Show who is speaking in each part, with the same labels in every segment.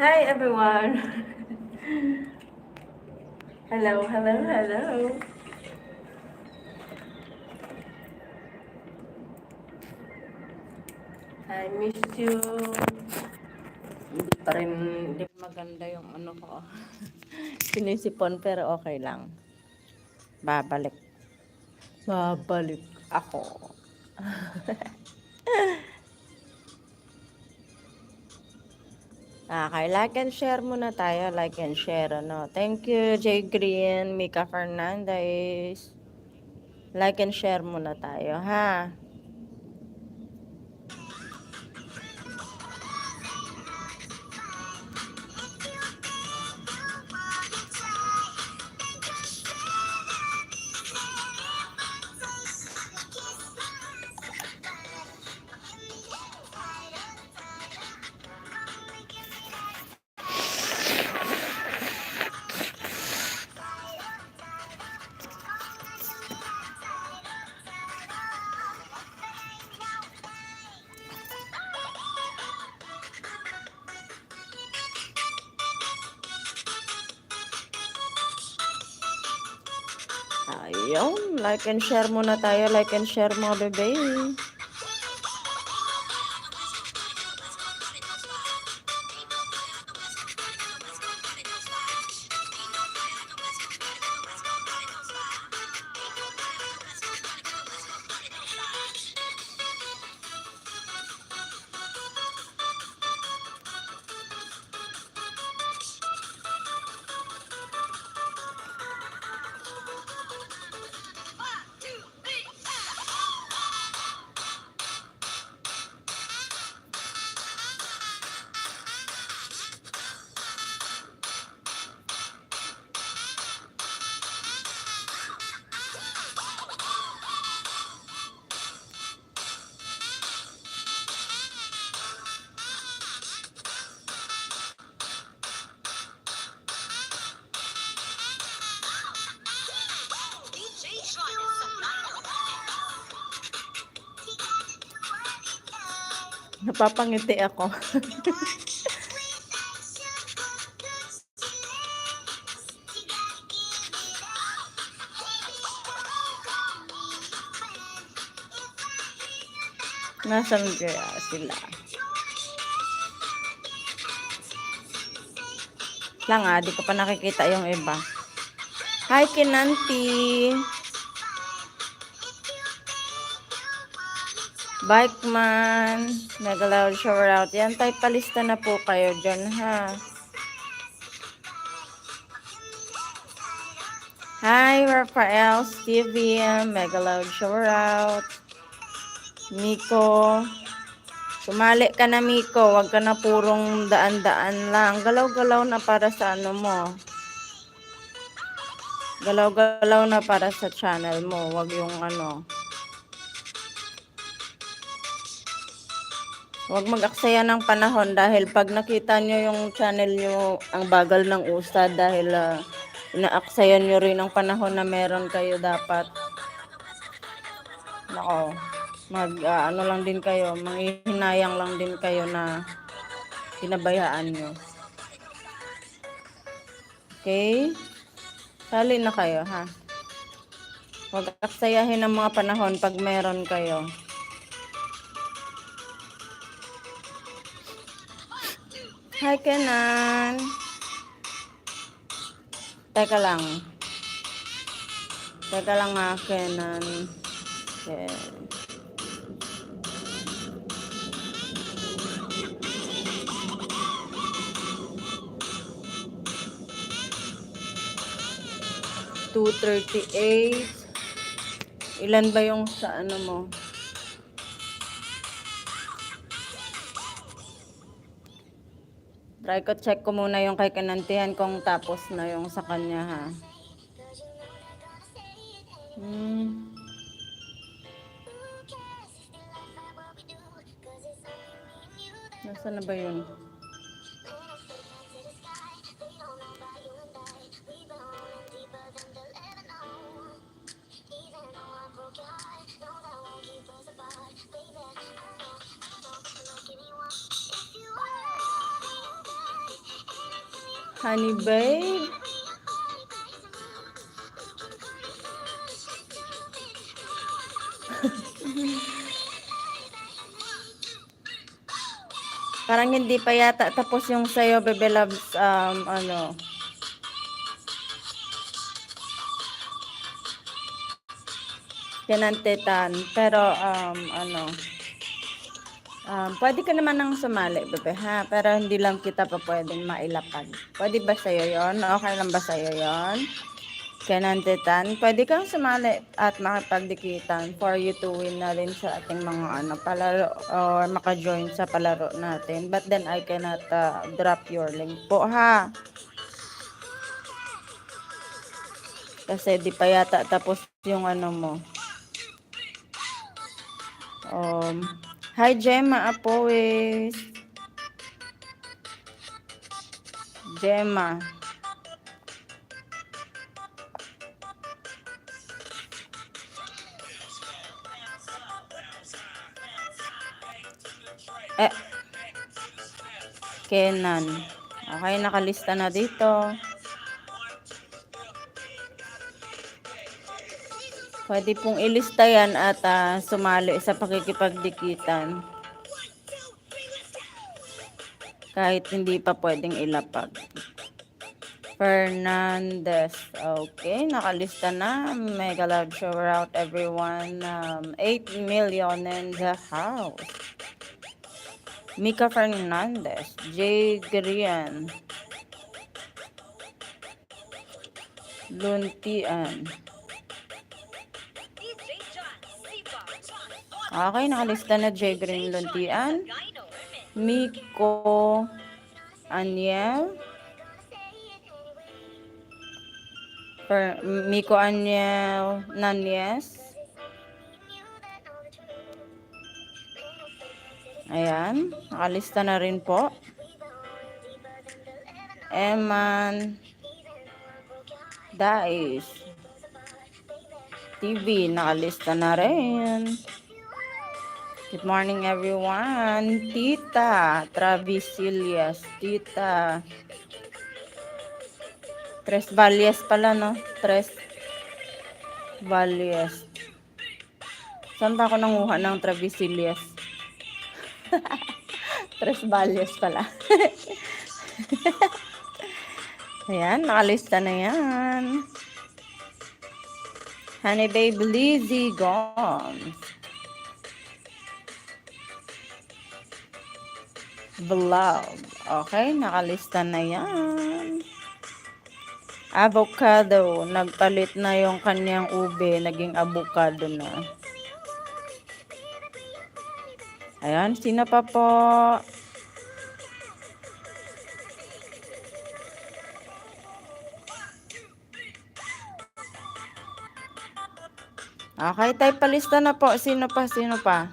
Speaker 1: Hi everyone. Hello, hello, hello. I miss you. Hindi pa rin, hindi maganda yung ano ko. Sinisipon pero okay lang. Babalik. Babalik ako. Okay, like and share muna tayo. Like and share, ano. Thank you, Jay Green, Mika Fernandez. Like and share muna tayo, ha? Ayun, like and share muna tayo. Like and share mga bebe. Napapangiti ako. Nasaan kaya sila? Lang di ko pa nakikita yung iba. Hi, Kinanti. Bikeman. Mega loud shower out. Yan, tayo palista na po kayo dyan, ha? Hi, Rafael, Steven. Mega loud shower out. Miko. Sumali ka na, Miko. Huwag ka na purong daan-daan lang. Galaw-galaw na para sa ano mo. Galaw-galaw na para sa channel mo. Huwag yung ano. Huwag mag-aksaya ng panahon dahil pag nakita nyo yung channel nyo ang bagal ng usad dahil inaaksayan nyo rin ang panahon na meron kayo dapat. Nako. ano lang din kayo, manghihinayang lang din kayo na pinabayaan nyo. Okay? Sali na kayo, ha? Huwag aksayahin ng mga panahon pag meron kayo. Hi, Kenan. Teka lang. Teka lang nga, Kenan. Okay. $238. Ilan ba yung sa ano mo? Try ko check ko muna yung kay Kanantihan kung tapos na yung sa kanya, ha. Nasaan na ba yun? Honey babe. Parang hindi pa yata tapos yung sayo, Bebe Loves, ano. Kinantitan. Pero, ano. Pwede ka naman nang sumali, Bebe, ha? Pero hindi lang kita pa pwedeng mailapad. Pwede ba sa'yo yon? Okay lang ba sa'yo yon? Kinantitan, pwede kang sumali at makipagdikitan for you to win na rin sa ating mga palaro or maka-join sa palaro natin. But then I cannot drop your link po, ha? Kasi di pa yata tapos yung ano mo. Hi, Gemma Apoes. Gemma. Kenan. Okay, nakalista na dito. Pwede pong ilista yan at sumali sa pakikipagdikitan. Kahit hindi pa pwedeng ilapag. Fernandez. Okay, nakalista na. Mega love shower out everyone. 8 million in the house. Mika Fernandez. Jay Grian. Luntian. Okay, nakalista na Jay Green Luntian. Miko Aniel. Miko Aniel Nanyes. Ayan, nakalista na rin po. Eman Dais TV, nakalista na rin. Good morning everyone. Tita Travesilias. Tita Tres Valles pala, no? Tres Valles. Saan ba ako nanguha ng Travesilias? Tres Valles pala. Ayan, nakalista na yan. Honey Babe Lizzie Gomes. Vlog. Okay, nakalista na yan. Avocado. Nagpalit na yung kanyang ube. Naging avocado na. Ayan, sino pa po? Okay, tayo palista na po. Sino pa? Sino pa?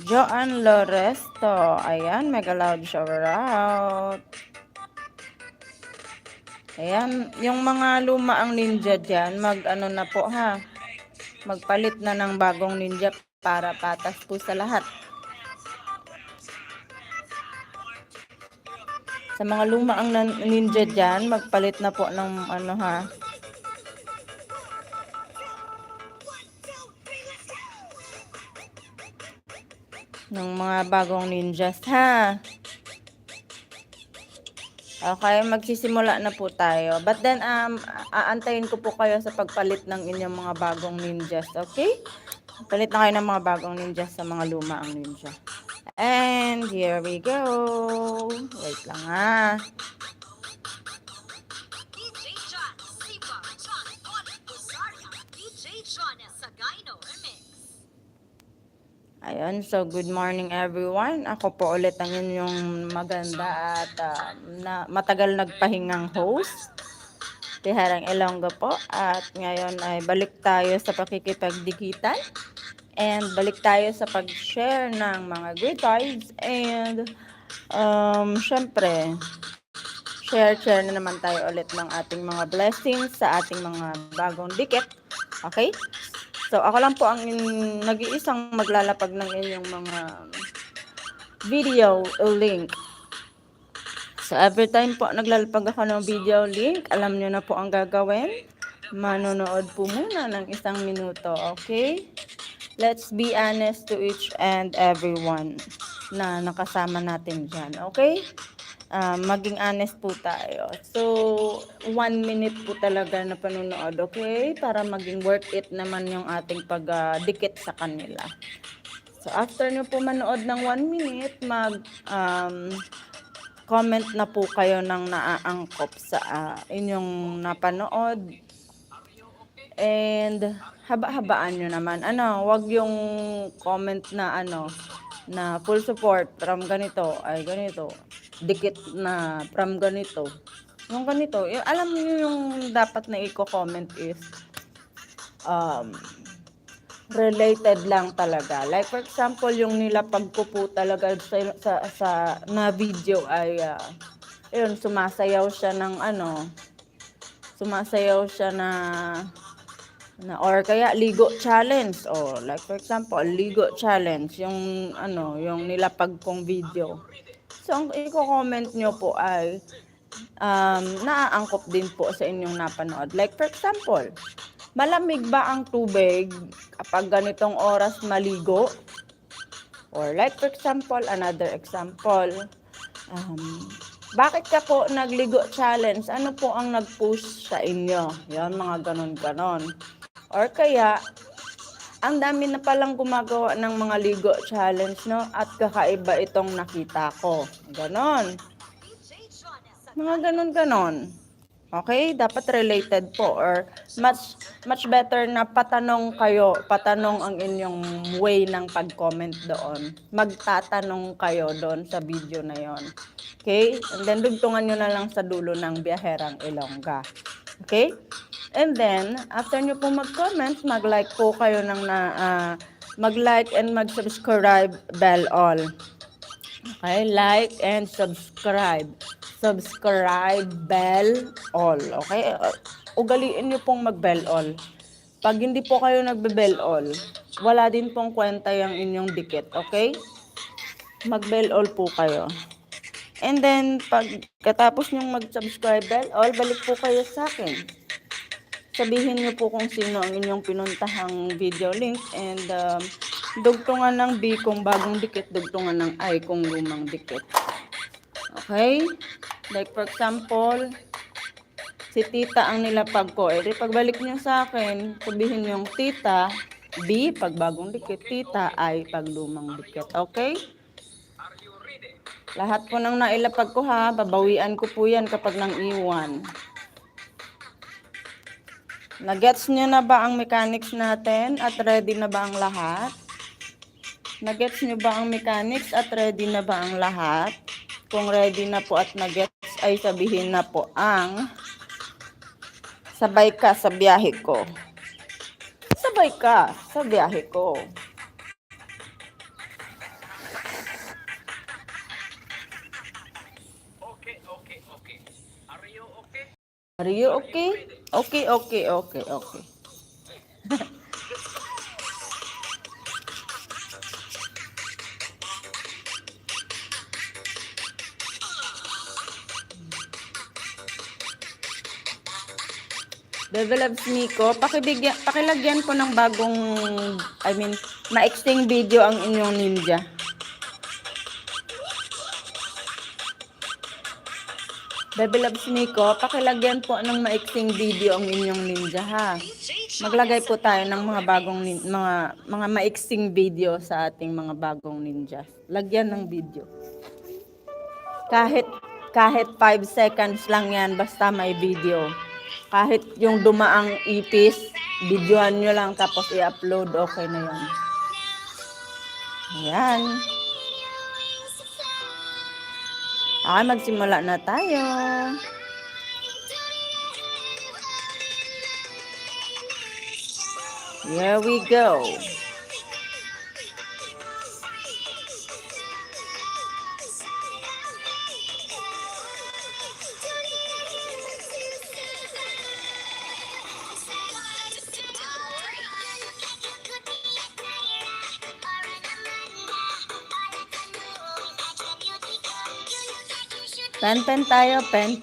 Speaker 1: Joan Loresto. Ayan, mega loud shower out. Ayan, yung mga lumaang ninja dyan, mag-ano na po, ha? Magpalit na ng bagong ninja para patas po sa lahat. Sa mga lumaang ninja dyan, magpalit na po ng ano ha. Ng mga bagong ninjas ha. Okay, magsisimula na po tayo. But then, aantayin ko po kayo sa pagpalit ng inyong mga bagong ninjas, okay? Palit na kayo ng mga bagong ninjas sa mga lumaang ninja. And here we go. Wait lang ha. Ayun, so good morning everyone. Ako po ulit ang inyong maganda at matagal nagpahingang host, Tiharang Ilonggo po. At ngayon ay balik tayo sa pakikipagdikitan and balik tayo sa pag-share ng mga great vibes and syempre, share na naman tayo ulit ng ating mga blessings sa ating mga bagong dikit. Okay? So, ako lang po ang nag-iisang maglalapag ng inyong mga video link. So, every time po naglalapag ako ng video link, alam nyo na po ang gagawin. Manonood po muna ng 1 minuto, okay? Let's be honest to each and everyone na nakasama natin dyan, okay? Maging honest po tayo. So, 1 minute po talaga na panunood, okay? Para maging worth it naman yung ating pagdikit sa kanila. So, after nyo po manood ng 1 minute, comment na po kayo ng naaangkop sa inyong napanood. And, haba-habaan nyo naman. Wag yung comment na na full support from ganito, ay ganito. Dikit na from ganito. Yung ganito, alam niyo yung dapat na i-comment is related lang talaga. Like for example, yung nilapag ko po talaga sa na video ay yun, sumasayaw siya ng sumasayaw siya na or kaya ligo challenge, like for example, ligo challenge yung yung nilapag kong video. So, ang i-comment nyo po ay naaangkop din po sa inyong napanood. Like for example, malamig ba ang tubig kapag ganitong oras maligo? Or like for example, another example, bakit ka po nagligo challenge? Ano po ang nag-push sa inyo? Yan, mga ganon-ganon. Or kaya, ang dami na palang gumagawa ng mga ligo challenge, no? At kakaiba itong nakita ko. Ganon. Mga ganon-ganon. Okay? Dapat related po. Or much better na patanong ang inyong way ng pag-comment doon. Magtatanong kayo doon sa video na yon. Okay? And then, dugtungan nyo na lang sa dulo ng Biyaherang Ilongga. Okay? And then, after nyo po mag-comment, mag-like po kayo mag-like and mag-subscribe bell all. Okay? Like and subscribe. Subscribe bell all. Okay? Ugaliin nyo pong mag-bell all. Pag hindi po kayo nagbe-bell all, wala din pong kwenta yung inyong dikit. Okay? Mag-bell all po kayo. And then, pagkatapos nyong mag-subscribe bell all, balik po kayo sa akin. Sabihin niyo po kung sino ang inyong pinuntahang video link and dugtungan ng B kung bagong dikit, dugtungan ng I kung lumang dikit. Okay? Like for example, si tita ang nilapag ko. Pagbalik niyo sa akin, sabihin niyo yung tita, B pag bagong dikit, tita I pag lumang dikit. Okay? Lahat po ng nailapag ko ha, babawian ko po yan kapag nang iwan. Nagets nyo na ba ang mechanics natin at ready na ba ang lahat? Nagets nyo ba ang mechanics at ready na ba ang lahat? Kung ready na po at nagets ay sabihin na po ang sabay ka sa biyahe ko. Sabay ka sa biyahe ko.
Speaker 2: Okay. Are you okay?
Speaker 1: Are you okay? Okay. Bebe Loves Miko, pakilagyan ko ng bagong, maiksing video ang inyong ninja. Bebe Loves Miko, pakilagyan po ng maiksing video ang inyong ninja, ha. Maglagay po tayo ng mga bagong mga maiksing video sa ating mga bagong ninja. Lagyan ng video. Kahit 5 seconds lang yan, basta may video. Kahit yung dumaang ipis, videohan nyo lang tapos i-upload, okay na yun. Ayan. Okay, magsimula na tayo. Here we go. Pen tayo, pen.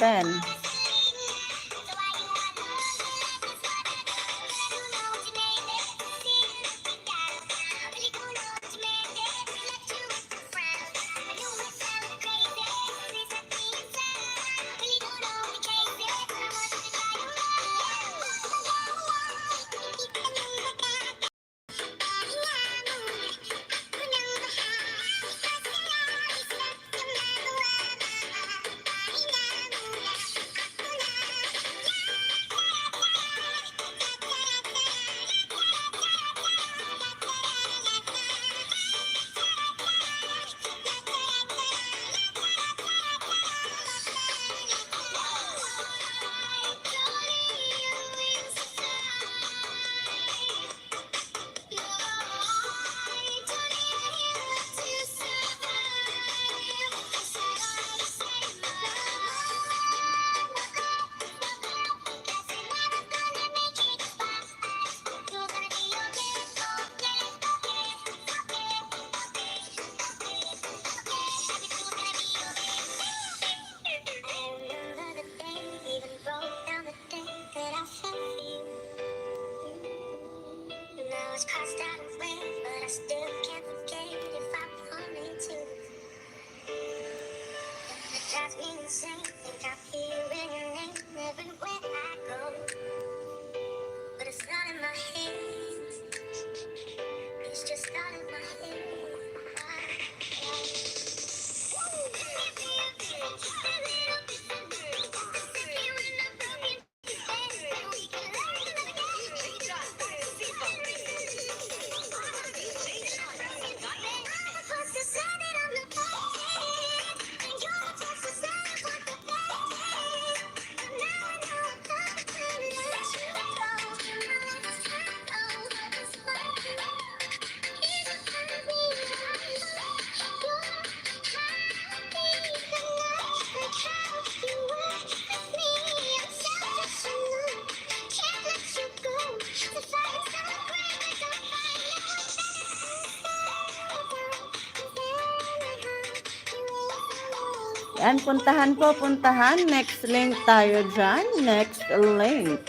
Speaker 1: Yan, puntahan. Next link tayo dyan. Next link.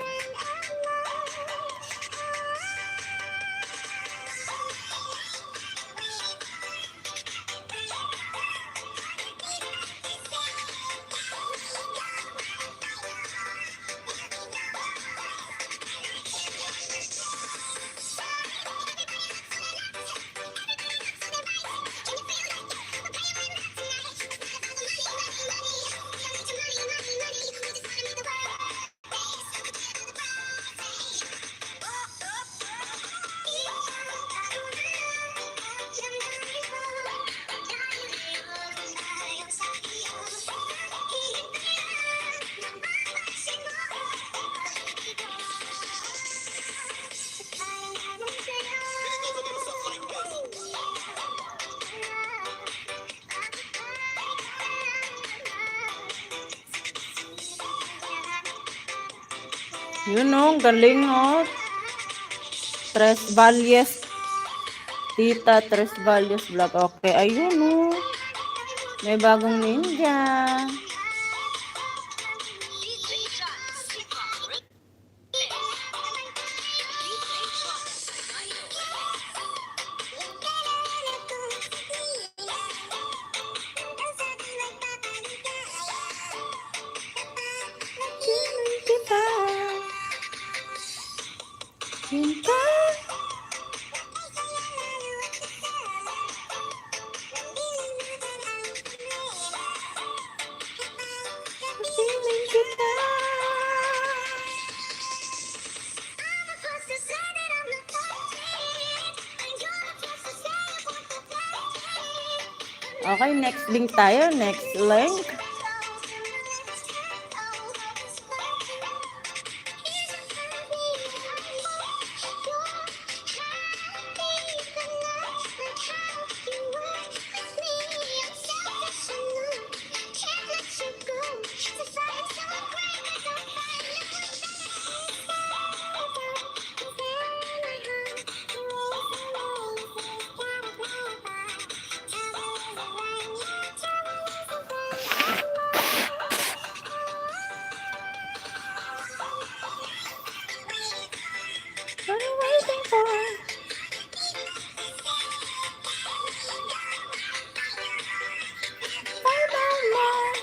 Speaker 1: Yun o, galing o. Tres Valles. Tita Tres Valles Vlog. Okay, ayun o. May bagong ninja. Okay, next link tayo. Next link. What are you waiting for? Find out more.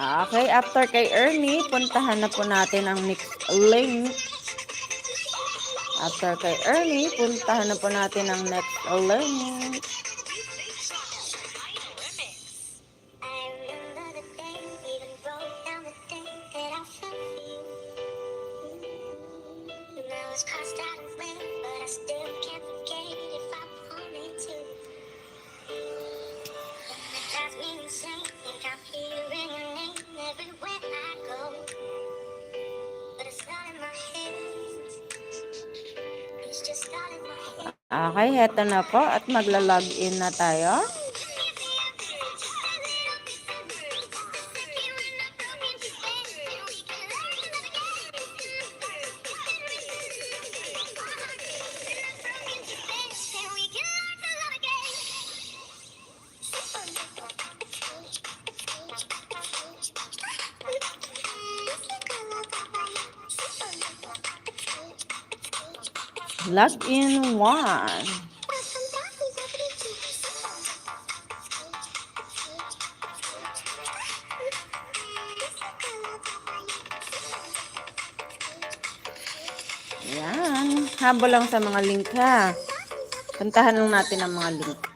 Speaker 1: Okay, after kay Ernie, puntahan na po natin ang next link. After kay Ernie, puntahan na po natin ang next link. Okay, heto na po at magla-login na tayo. Login 1. Yan. Habol lang sa mga link ha. Puntahan lang natin ang mga link.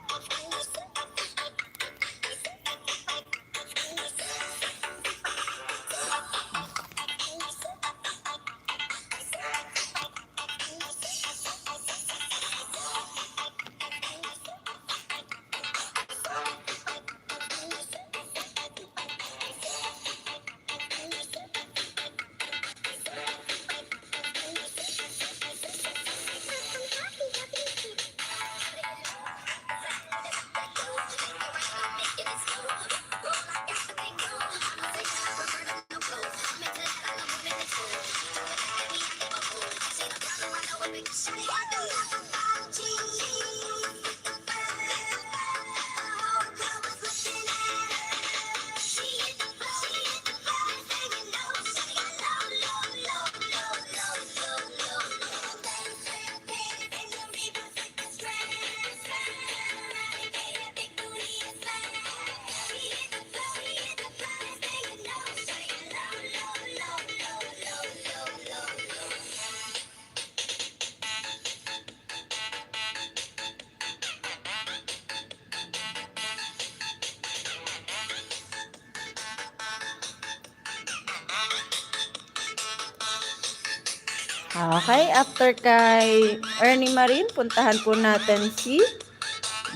Speaker 1: Okay, after kay Ernie Marin, puntahan po natin si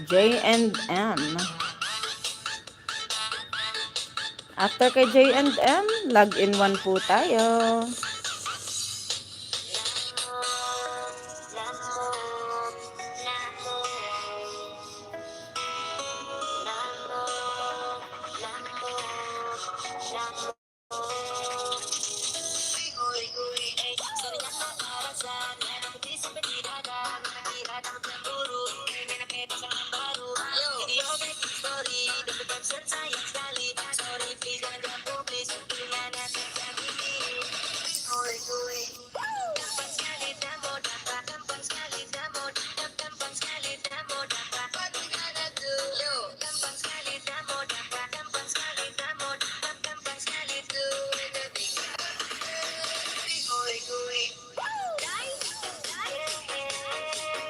Speaker 1: J&M. After kay J&M, login 1 po tayo.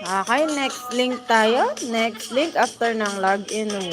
Speaker 1: Okay, next link tayo. Next link after ng login 1.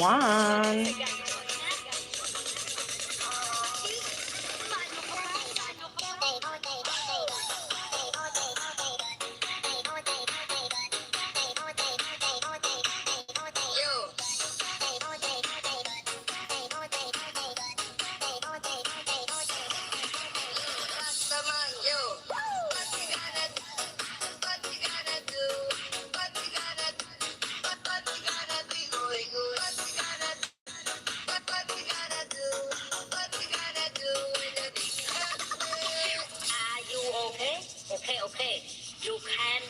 Speaker 3: Okay, okay. You can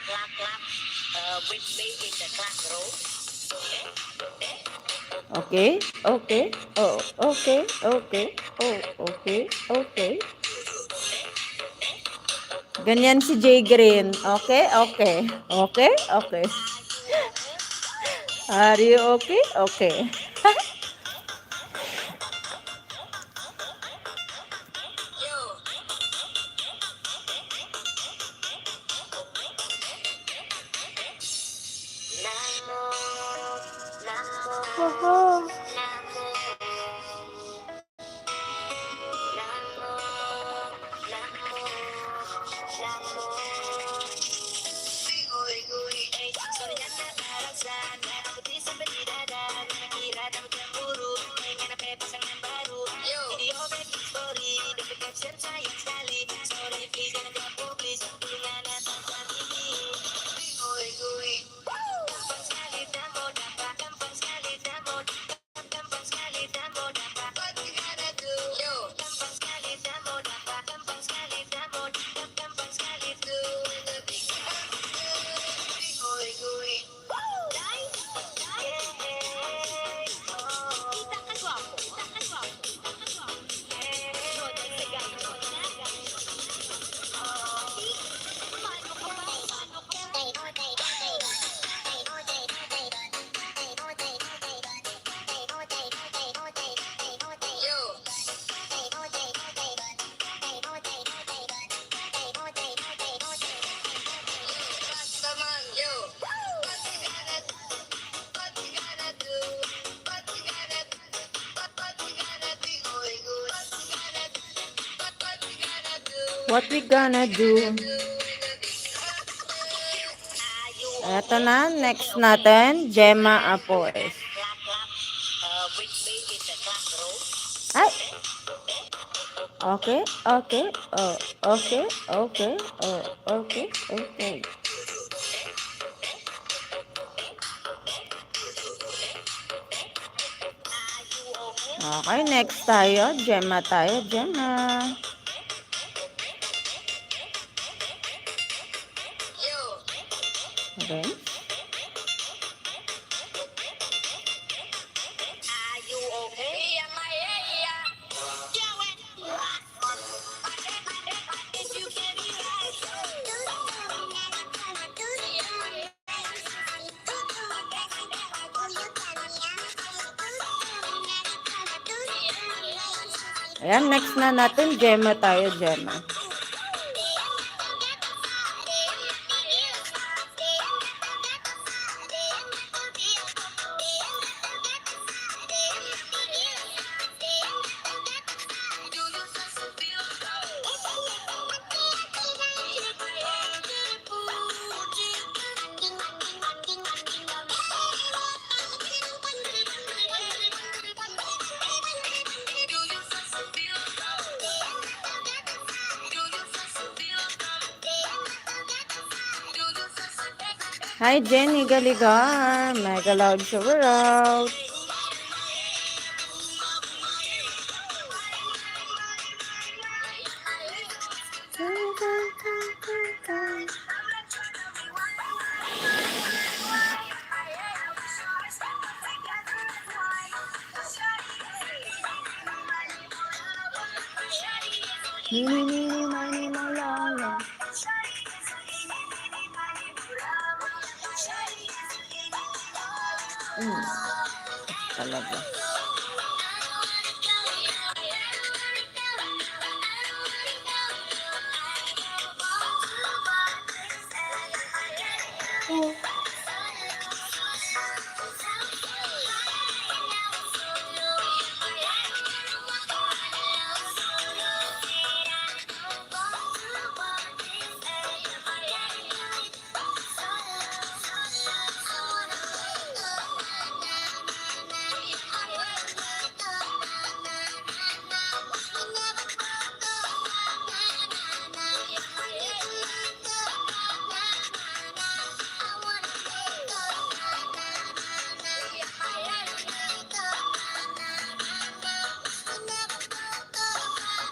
Speaker 3: clap with me in the classroom.
Speaker 1: Okay, okay, oh, okay, okay, oh, okay, okay. Ganyan si Jay Green. Okay, okay, okay, okay. Are you okay? Okay.
Speaker 3: Yo, Namo, Namo,
Speaker 1: Oho.
Speaker 3: Namo, Namo, Namo, Namo. Uy, uy, ay, soñando para sana. Putih seperti dada, kira dapat cemburu. Pengen apa pasangan baru. Video back story, dapat caption sayang sekali. Sorry, please jangan di-publish. Dengan tanpa ini. Uy, uy, gampang sekali dan mau dapat. Gampang sekali dan mau dapat. Gampang sekali dan mau dapat. What you gotta do? Yo, gampang sekali dan mau dapat. Gampang sekali dan mau dapat. Gampang sekali do.
Speaker 1: What we gonna do? Eto na, next natin, Gemma Apoes. Ay! Okay, okay, oh, okay, okay, oh, okay, okay. Okay, next tayo, Gemma tayo, Gemma. Okay. Ayan, next na natin, Gemma tayo, Gemma. Hi, Jenny Galigar. Mega loud shower out. Mini, mini, mani, malala. Talaga.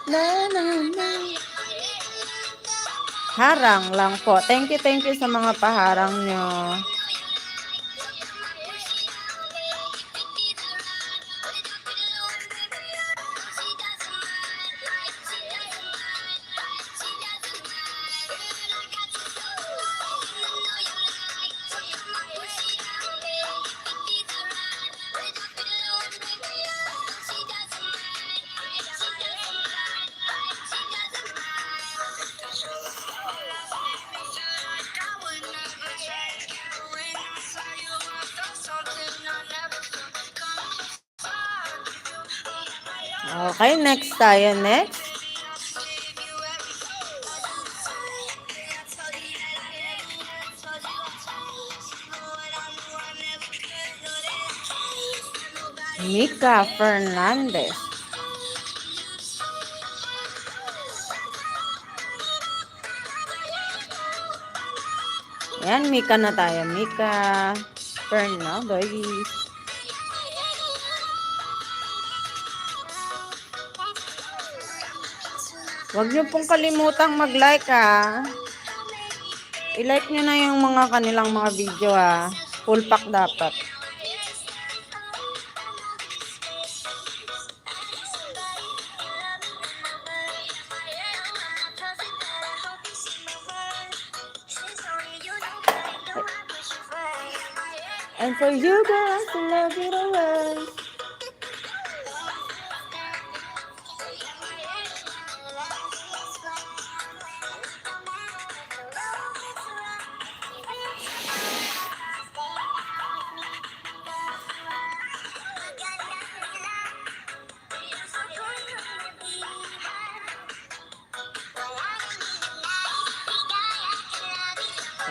Speaker 1: Na, na, na. Harang lang po. Thank you sa mga paharang nyo. Okay, next tayo. Next. Mika Fernandez. Ayan, Mika na tayo. Mika Fernandez. Huwag niyo pong kalimutang mag-like ha. I-like niyo na yung mga kanilang mga video ha. Full pack dapat. And for you guys to love it away.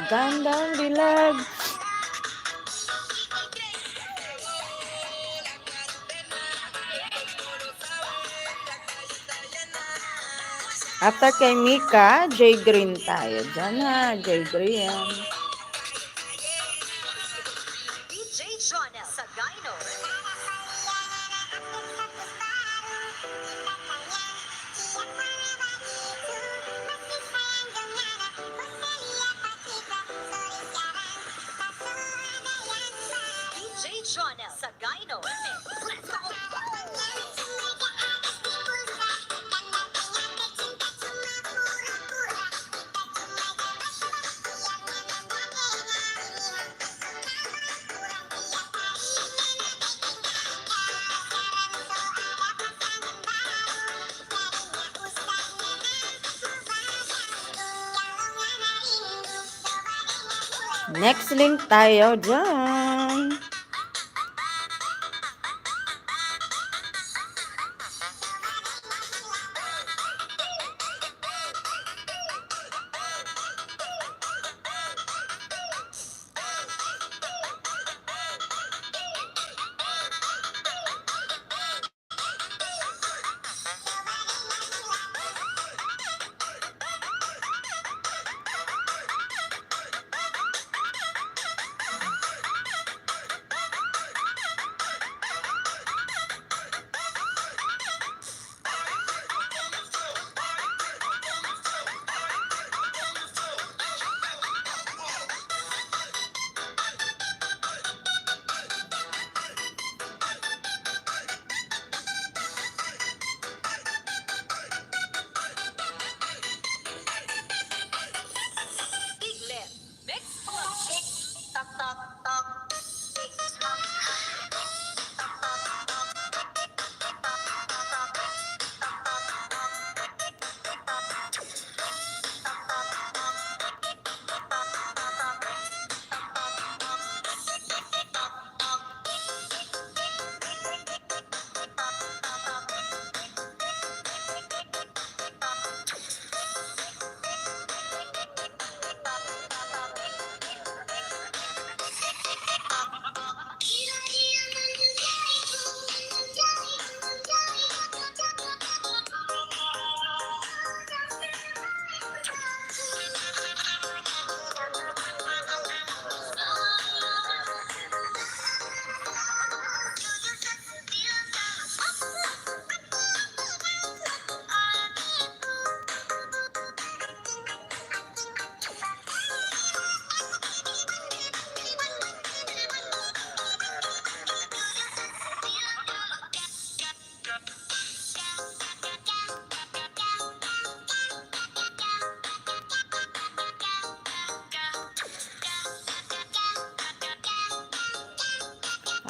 Speaker 1: Gandang dilag. After kay Mika, J Green tayo. Diyan ha, J Green.
Speaker 3: DJ Jonel sa Gyno. DJ Jonel sa Gyno.
Speaker 1: Next link tayo dyan.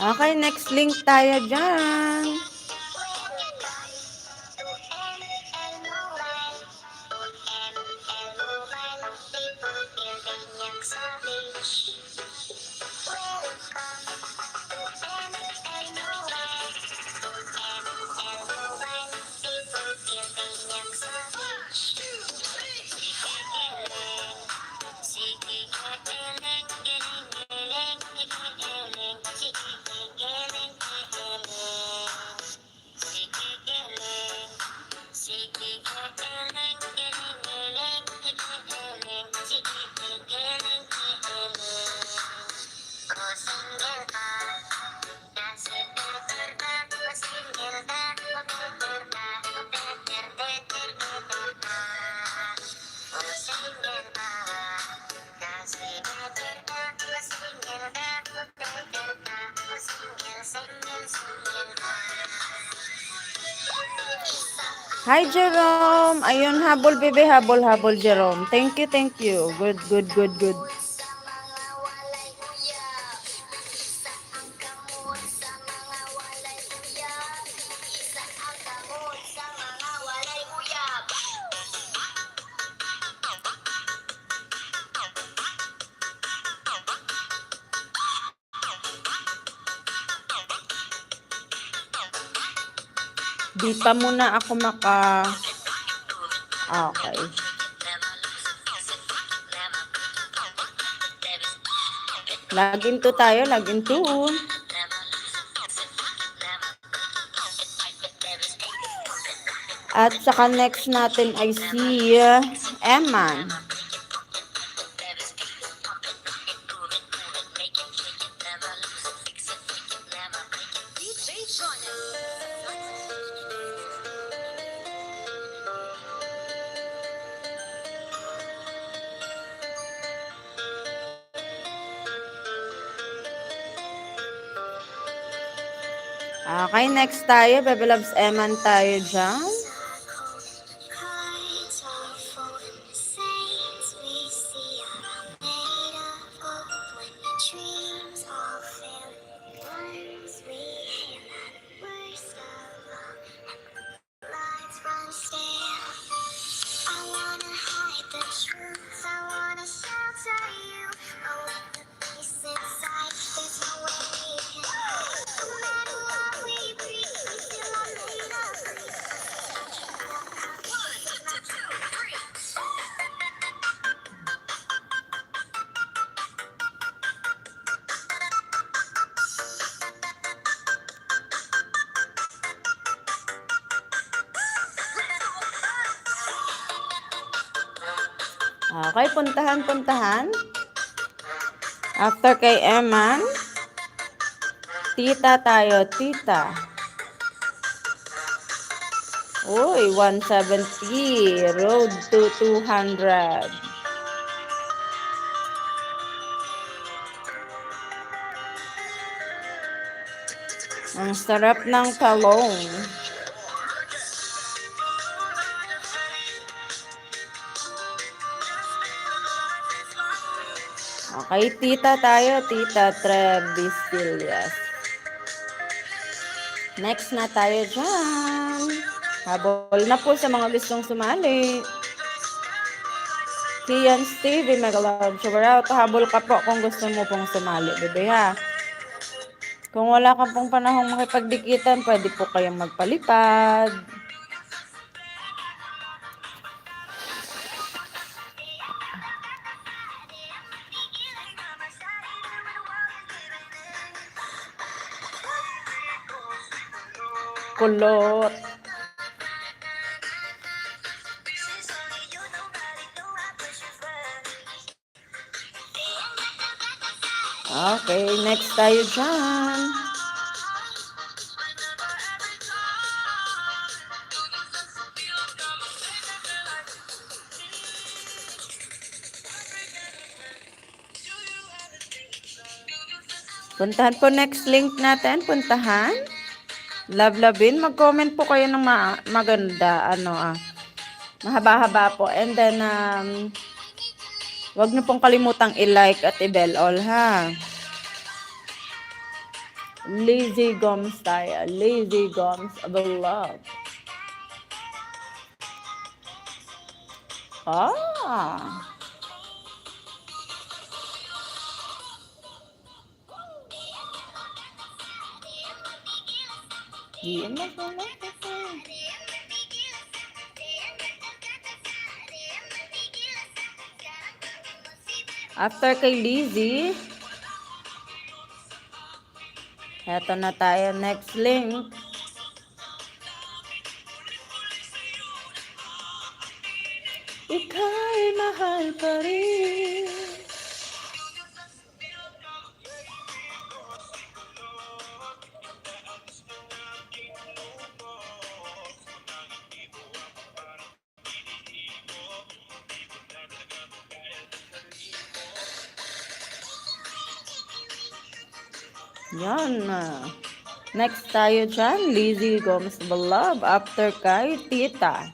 Speaker 1: Okay, next link tayo dyan. Hi, Jerome. Ayun, habol, bebe. Habol, habol, Jerome. Thank you, thank you. Good, good, good, good. Di pa muna ako Okay. Login to tayo, login to. At saka next natin ay si Eman. Okay, next tayo. Baby Loves Eman tayo dyan. Okay, puntahan. After kay Eman, tita tayo, tita. Uy, 170. Road to 200. Ang sarap ng talong. Okay, tita tayo, tita Travis Villas. Next na tayo dyan. Habol na po sa mga gustong sumali. Kian Stevie, Megalod, shower out. Habol ka po kung gusto mo pong sumali, bebe ha. Kung wala ka pong panahong makipagdikitan, pwede po kayong magpalipad. Kulot. Okay, next tayo dyan. Puntahan po next link natin. Puntahan. Love-lovin. Mag-comment po kayo ng maganda. Mahaba-haba po. And then, wag niyo pong kalimutang i-like at i-bell all, ha. Lazy Gums tayo. Lazy Gums of Love. Ah! Diyan na pala. After kay Lizzy, eto na tayo. Next link. Ika'y mahal pa rin. Yan. Next tayo dyan. Lizzy Gums of Love. After kay Tita.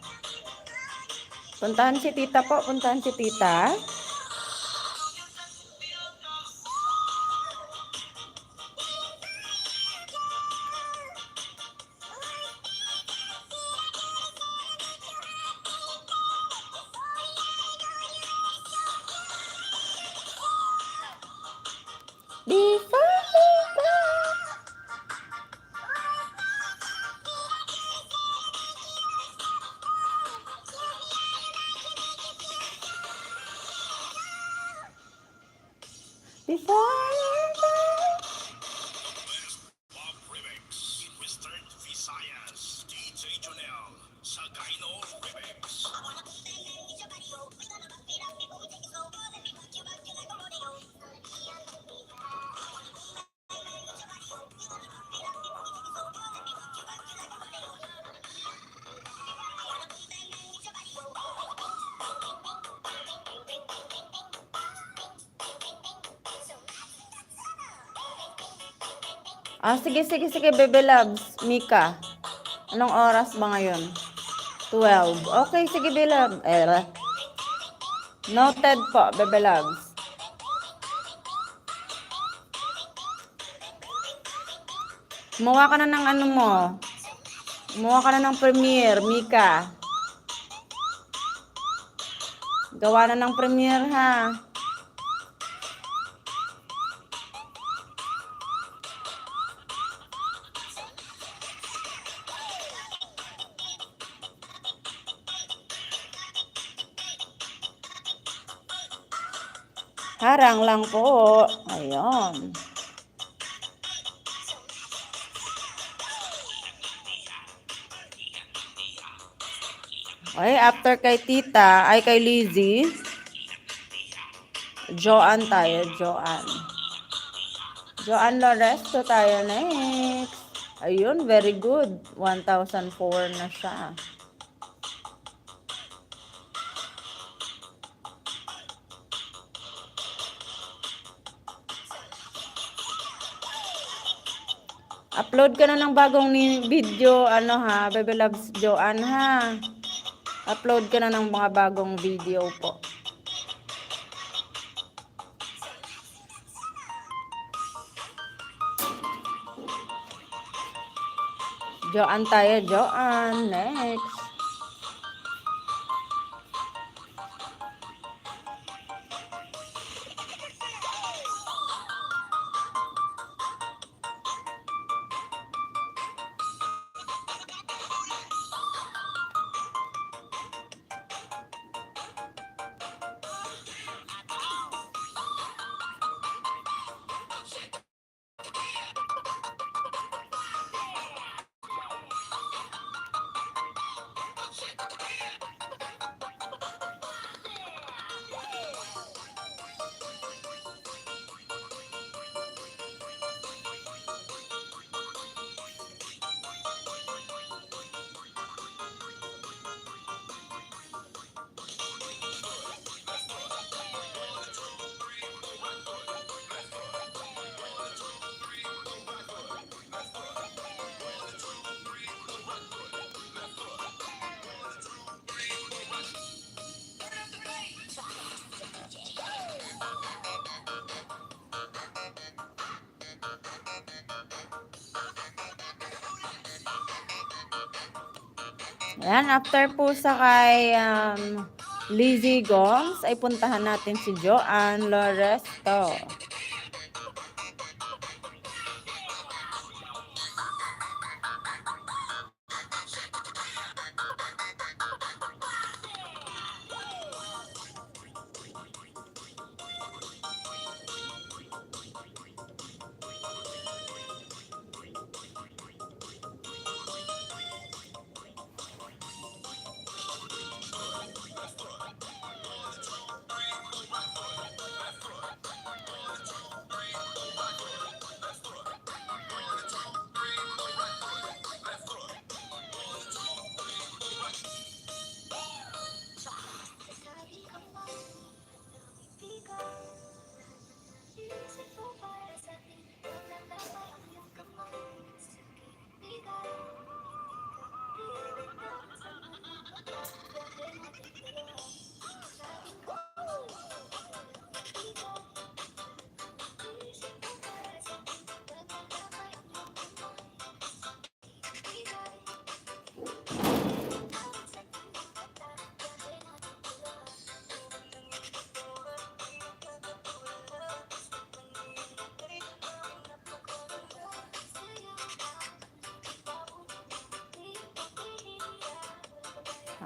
Speaker 1: Puntahan si Tita po. Puntahan si Tita. Before we go. Before we go.
Speaker 4: Pop Remix, Western Visayas, DJ Jonel, Sagayno Remix.
Speaker 1: Sige, Bebe Loves. Mika. Anong oras ba ngayon? 12. Okay, sige, Bebe Loves. Noted po, Bebe Loves. Gumawa ka na ng ano mo. Gumawa ka na ng premiere, Mika. Gawa na ng premiere, ha. Harang lang po. Ayun. Okay, after kay Tita, ay kay Lizzy, Joanne tayo, Joanne. Joanne Loresto tayo next. Ayun, very good. 1,004 na siya. Upload ka na ng bagong video, ano ha, Bebe Loves Joanne ha. Upload ka na ng mga bagong video po. Joanne tayo, Joanne. Next. Ayan, after po sa kay Lizzie Gomes, ay puntahan natin si Joanne Loresto.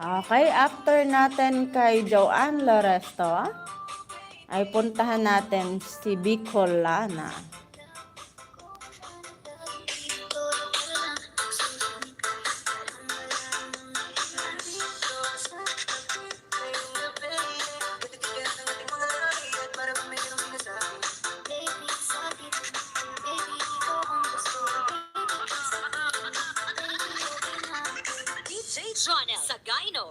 Speaker 1: Okay, after natin kay Joanne Loresto, ay puntahan natin si Bicolana.
Speaker 3: DJ Jonel Sagayno.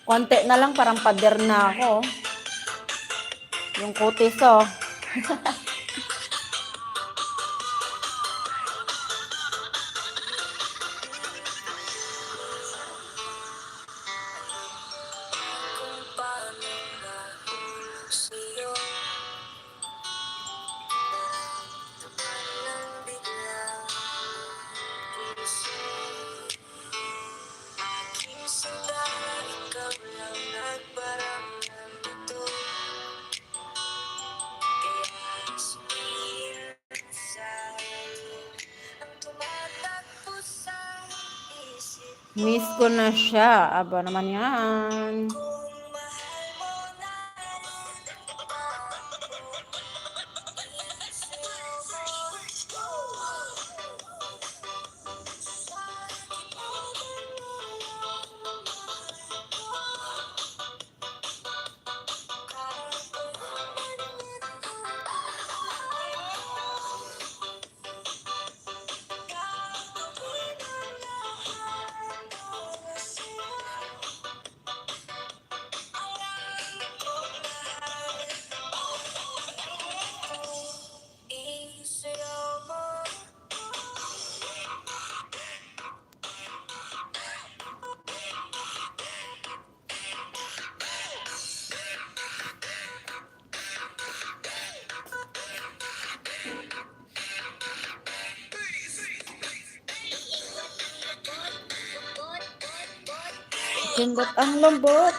Speaker 1: Konti na lang, parang pader na ako. Yung kutis, oh. Miss ko na siya. Aba naman yan. Lambot ang lambot.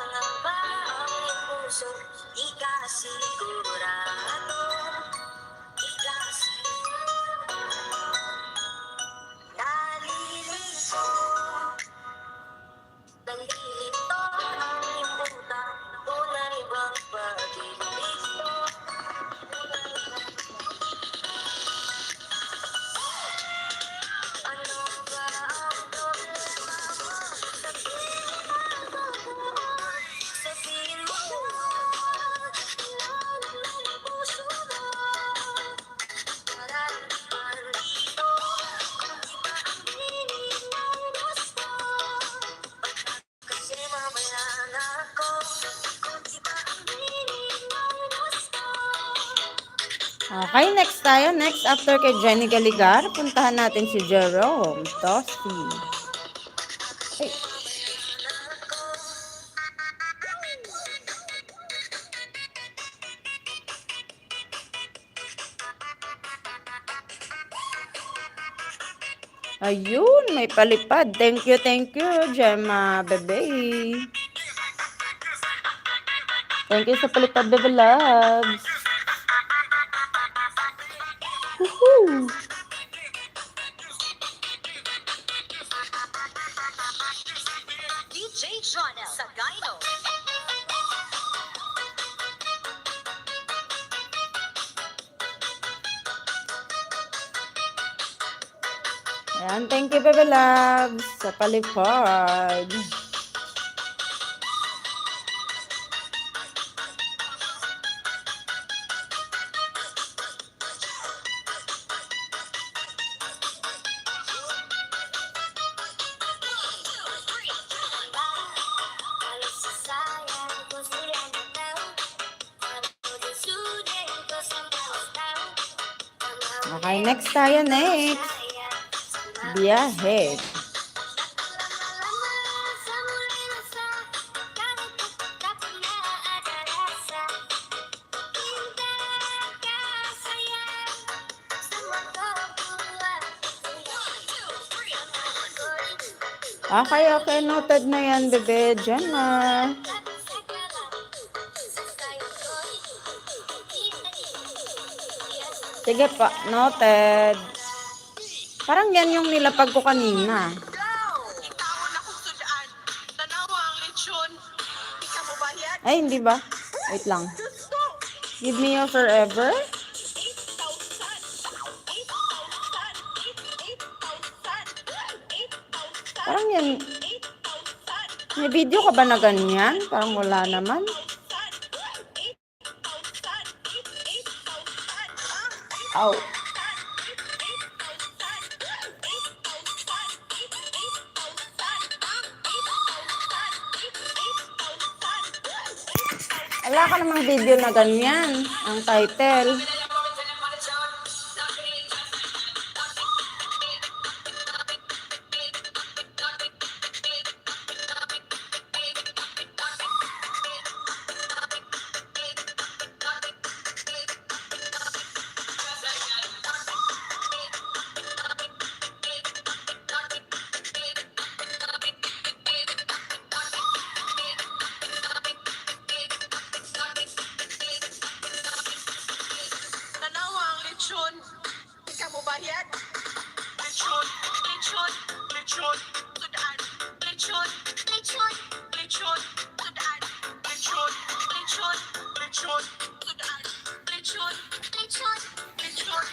Speaker 3: pangamba ang iyong puso, di ka sigurado, di ka sigurado. Nalilito, nalilito ang iyong buta, tunay bang pag-ibig mo? Ano ba ang problema mo? Sabihin mo na, ilalim ng puso mo. Nararamdaman dito, kung di ba ang hiling ng gusto? Kasi mamaya na ako, kung di ba ang hiling ng gusto?
Speaker 1: Okay, next tayo. Next, after kay Jenny Galigar, puntahan natin si Jerome Tosi. Ay, ayun, may palipad. Thank you, Gemma, bebe. Thank you sa palipad, bebe loves. Woohoo!
Speaker 3: DJ Jonel Sagayno.
Speaker 1: Ayan, thank you, bebe loves, sa palipad. Okay, next tayo, next. Biyahe. Okay, noted na yan, bebe. Gemma. Sige pa, noted. Parang yan yung nilapag ko kanina.
Speaker 2: Itawon akong sudaan. Tanawa ang lechon. Ikaw mo ba yan?
Speaker 1: Ay, hindi ba? Wait lang.
Speaker 2: Gusto.
Speaker 1: Give me your forever.
Speaker 2: 8,000.
Speaker 1: Parang yan. May video ka ba na ganyan? Parang wala naman. Ow. Wala ka namang video na ganyan. Ang title.
Speaker 2: Tanawa ang lechon. Ikaw mo ba yan? Lechon. Lechon. Lechon. Sudaan. Lechon. Lechon. Lechon. Sudaan. Lechon. Lechon. Lechon. Sudaan. Lechon. Lechon. Lechon.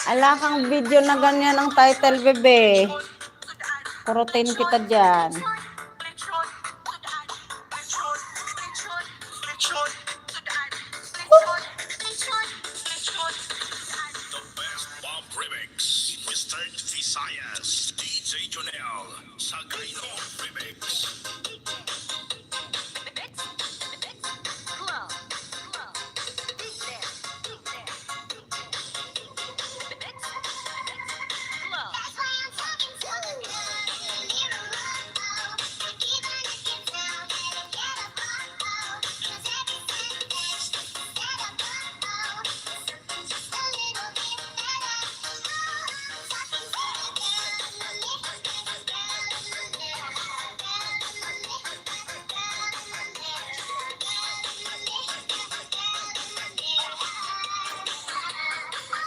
Speaker 1: Ala kang video na ganyan ang title, bebe.
Speaker 2: Sudaan.
Speaker 1: Kurutin kita dyan.
Speaker 2: Lechon. Sudaan. Lechon. Lechon. Lechon. Sudaan. Lechon. Lechon. Lechon. Sudaan.
Speaker 4: The best pop remix in Western Visayas. DJ Jonel Sagayno Remix.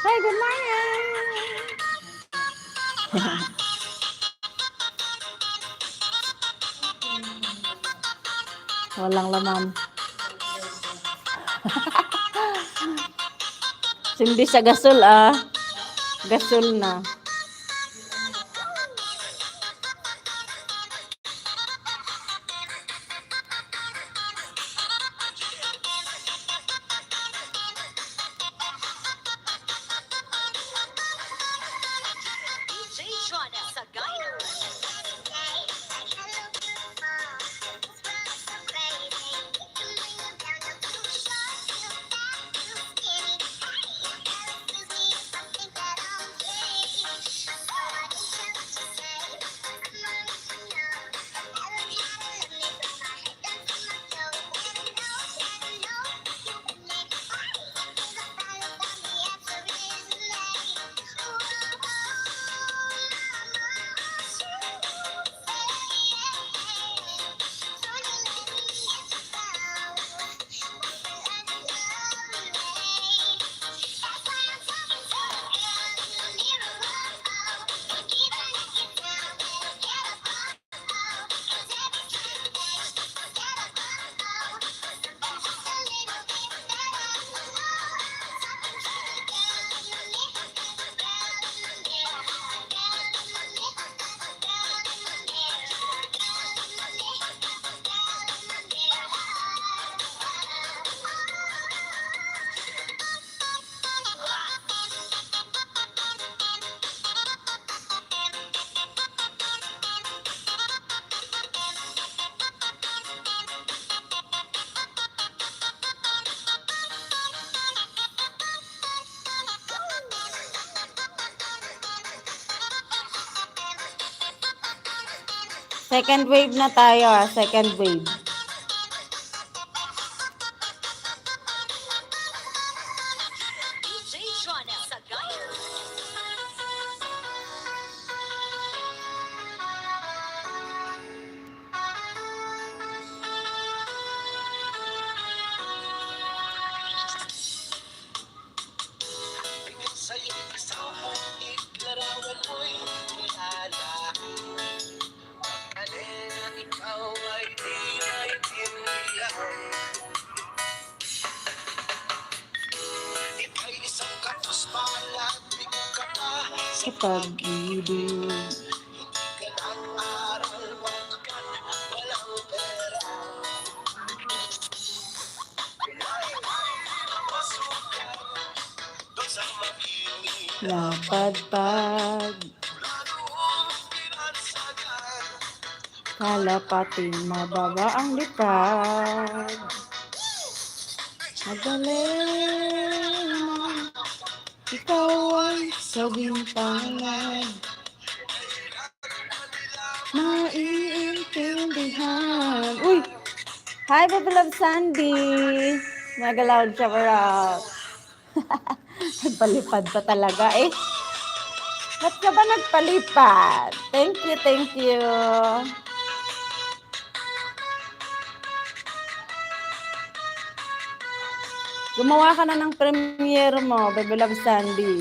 Speaker 1: Hi, good morning! Walang laman. Hindi siya gasol ah. Gasol na.
Speaker 2: DJ Jonel Sagayno.
Speaker 1: Second wave na tayo ah. Second wave.
Speaker 2: DJ Jonel Sagayno.
Speaker 4: Sa'yo isama, iklarawan mo'y kilala. Alin ikaw ay di naiintindihan. Ika'y isang katos palat, bigo ka pa
Speaker 1: Sa pag-ibig.
Speaker 4: Hindi ka nag-aral, wagkat walang pera. Masukan, doon sa mag-ibig.
Speaker 1: Napadpad. Kalapating mababa ang lipad. Magaling. Ikaw ay sawing pangalan. Maiintindihan. Uy! Hi, Baby Love Sandy! Mega loud shower out. Nagpalipad pa talaga eh. Ba't ka ba nagpalipad? Thank you, thank you. Gumawa ka na ng premiere mo, Baby Love Sandy.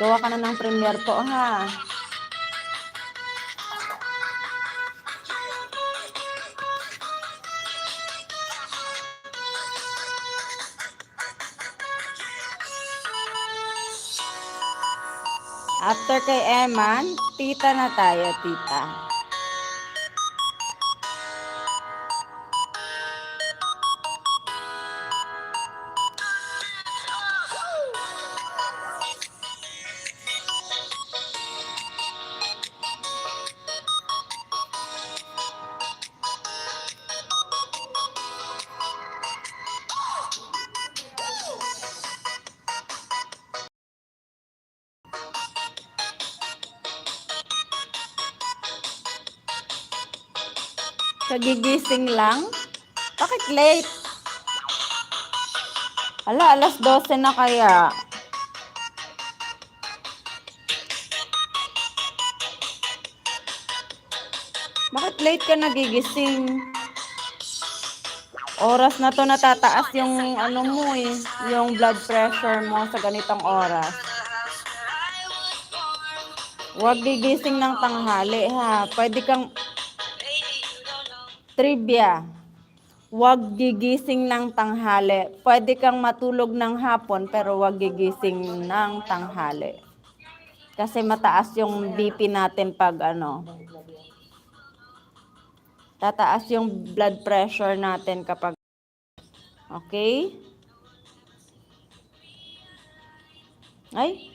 Speaker 1: Gawa ka na ng premiere po, ha? After kay Eman, tita na tayo, tita. Kagigising lang? Bakit late? Ala, alas 12 na kaya. Bakit late ka nagigising? Oras na to natataas yung ano mo eh, yung blood pressure mo sa ganitong oras. Huwag gigising ng tanghali ha. Pwede kang trivia. Huwag gigising ng tanghali. Pwede kang matulog ng hapon pero huwag gigising ng tanghali. Kasi mataas yung BP natin pag ano. Tataas yung blood pressure natin kapag okay? Ay,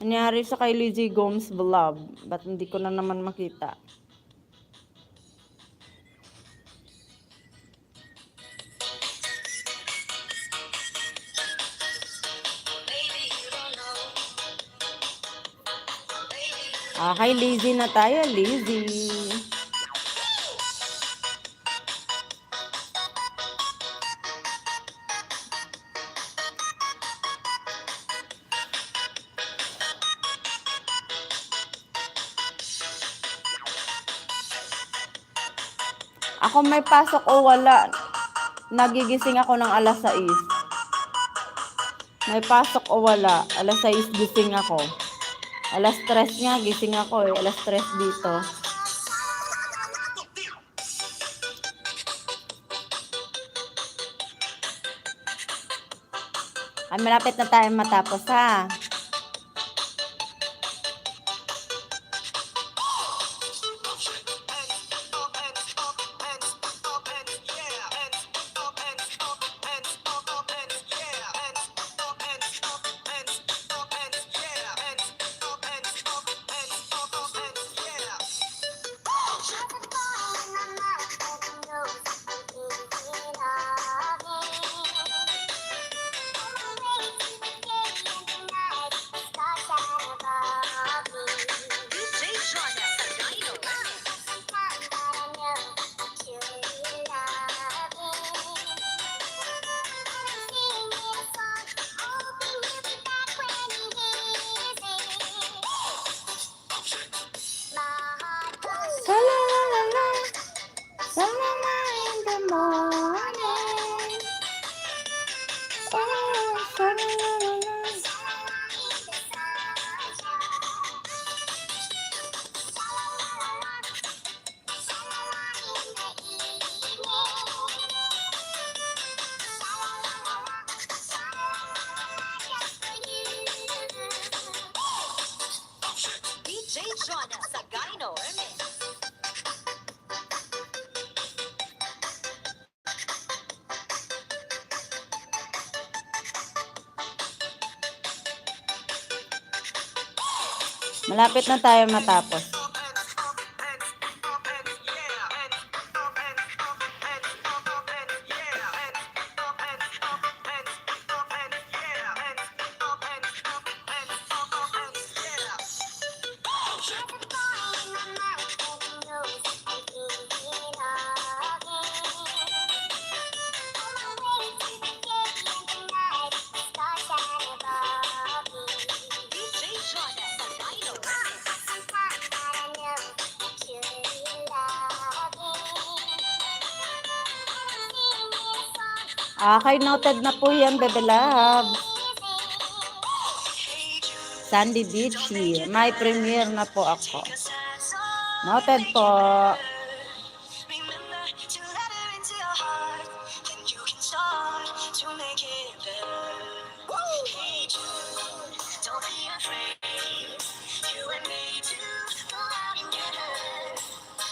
Speaker 1: nangyari sa kay Lizzie Gomes vlog. Ba't hindi ko na naman makita? Kay Lizzie na tayo, Lizzie. Ako may pasok o wala. Nagigising ako ng alas 6. May pasok o wala. Alas 6 gising ako. Alas 3 nga gising ako eh. Alas 3 dito. Ay, malapit na tayo matapos ha.
Speaker 3: DJ Jonah sa Gino Remix.
Speaker 1: Malapit na tayo matapos.
Speaker 3: DJ Jonah sa Gino Remix.
Speaker 1: Okay, noted na po yan, Bebe Love. Sandy Beachy. May premiere na po ako. Noted po.
Speaker 3: Remember to let her into your heart, then you can start to make it better. Hey Jude, don't be afraid. You and me to go out and get her.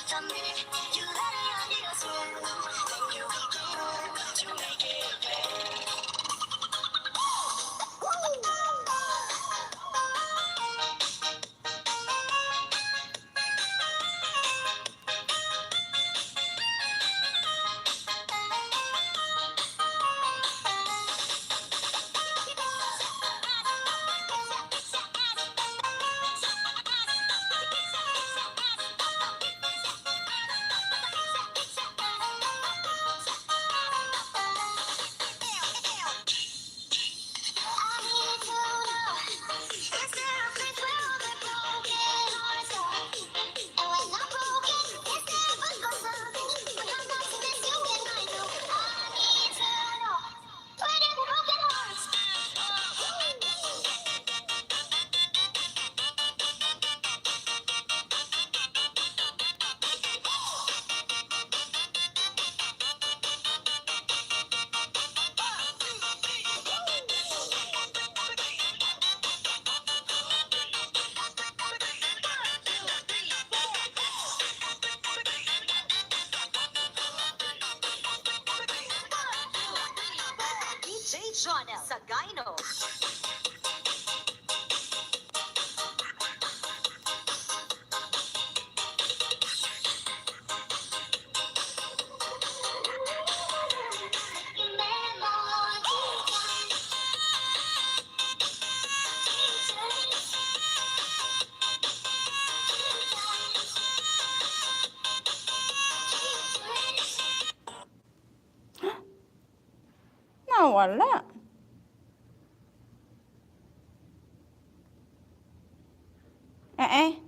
Speaker 3: The minute you let her under your skin, then you will do to make it better.
Speaker 1: nawala? Eh.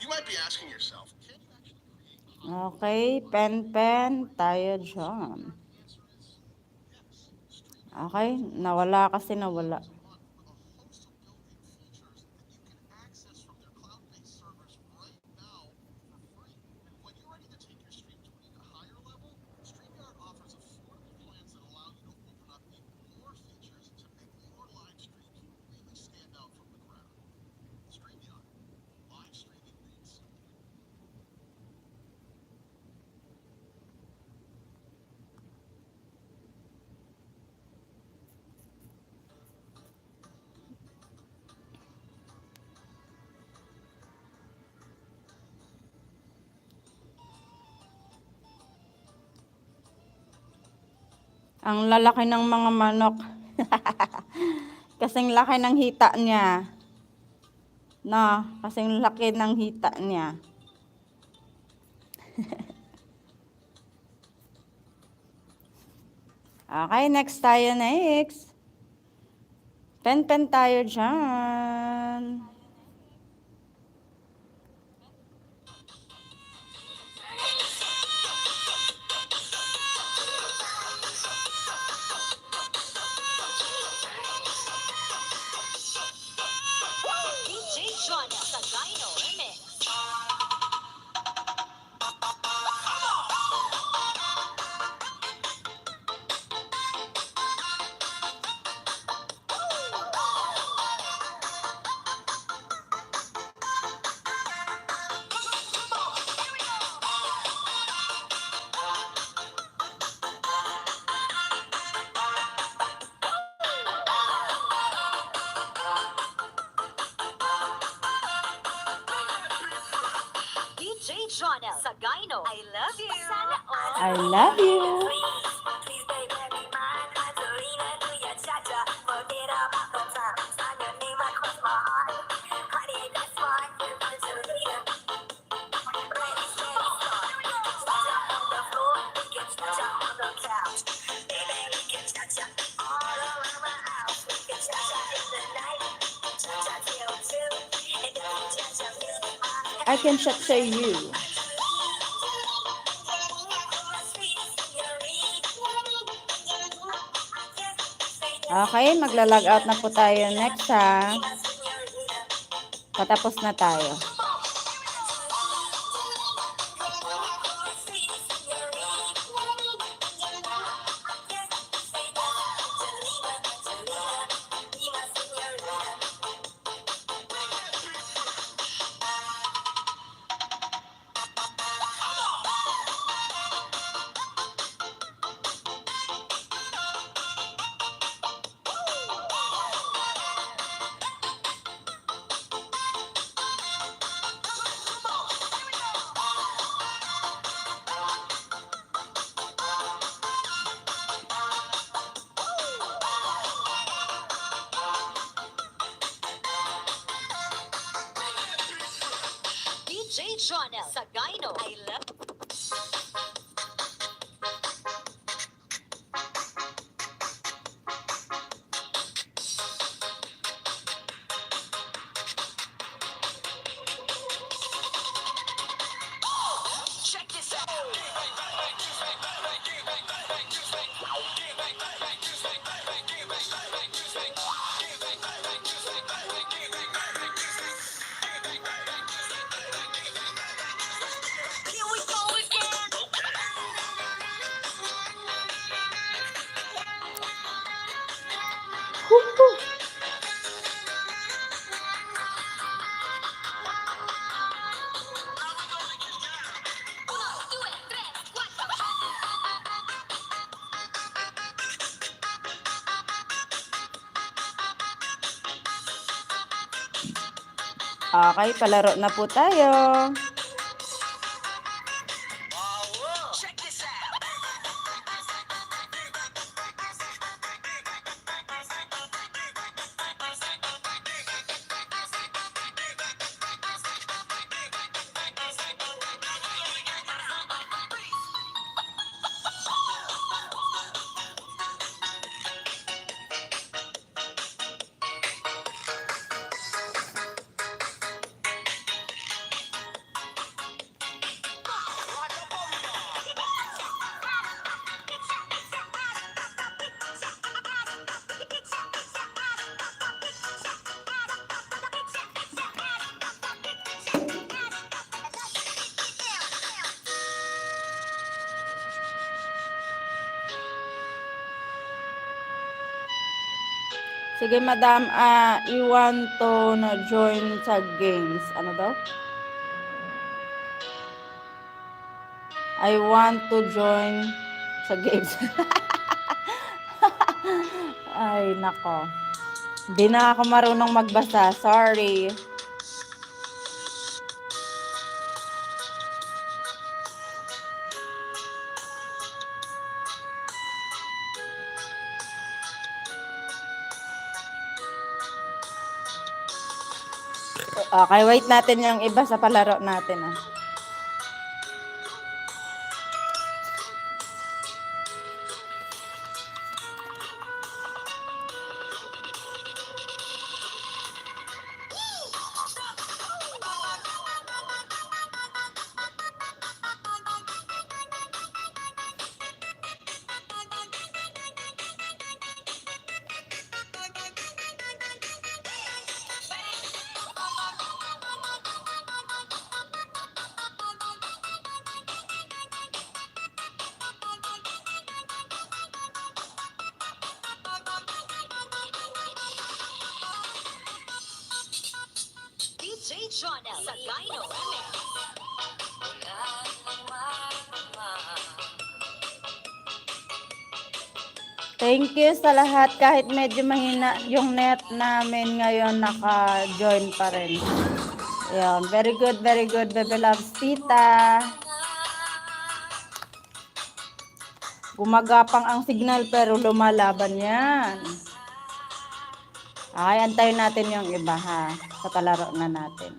Speaker 4: You might be asking yourself, can you actually create
Speaker 1: Okay, pen tayo dyan. Okay, nawala kasi nawala.
Speaker 4: a month with a host of built-in features that you can access from their cloud-based servers right now for free? And when you're ready to take your stream to an even higher level, StreamYard offers affordable plans that allow you to open up even more features to make your live streams really stand out from the crowd. StreamYard, live streaming made simple.
Speaker 1: Ang lalaki ng mga manok. Kasing laki ng hita niya. No, kasing laki ng hita niya. Okay, next tayo, next. Pen tayo dyan.
Speaker 3: DJ Jonah sa Dino Remix. DJ Jonah sa Dino. I love you. Sana all.
Speaker 1: I love you.
Speaker 3: Please, baby, be mine. Serena, do ya cha-cha. Forget about the time. Sign your name across my heart. Honey, that's fine. Serena. Ready, steady, start. Cha-cha on the floor. We can cha-cha on the couch. Baby, we can cha-cha all around my house. We can cha-cha in the night. Cha-cha till 2. And if you cha-cha me,
Speaker 1: I can chat sa you. Okay, magla-log out na po tayo next ha. Patapos na tayo.
Speaker 3: DJ Jonah sa Dino. I love Check this out. Here we go again. Uno, due, tres, cuatro.
Speaker 1: Okay, palaro na po tayo.
Speaker 3: Check this out.
Speaker 1: Sige, madam, I want to na join sa games. Ano daw? I want to join sa games. Ay, nako. Di na ako marunong magbasa. Sorry. Okay, wait natin yung iba sa palaro natin.
Speaker 3: DJ Jonel sa Dino Remix.
Speaker 1: Thank you sa lahat. Kahit medyo mahina yung net namin ngayon, naka-join pa rin. Ayan. Very good, Bebe Loves Tita. Gumagapang ang signal pero lumalaban yan. Ay, antayin natin yung iba ha. Sa palaro na natin.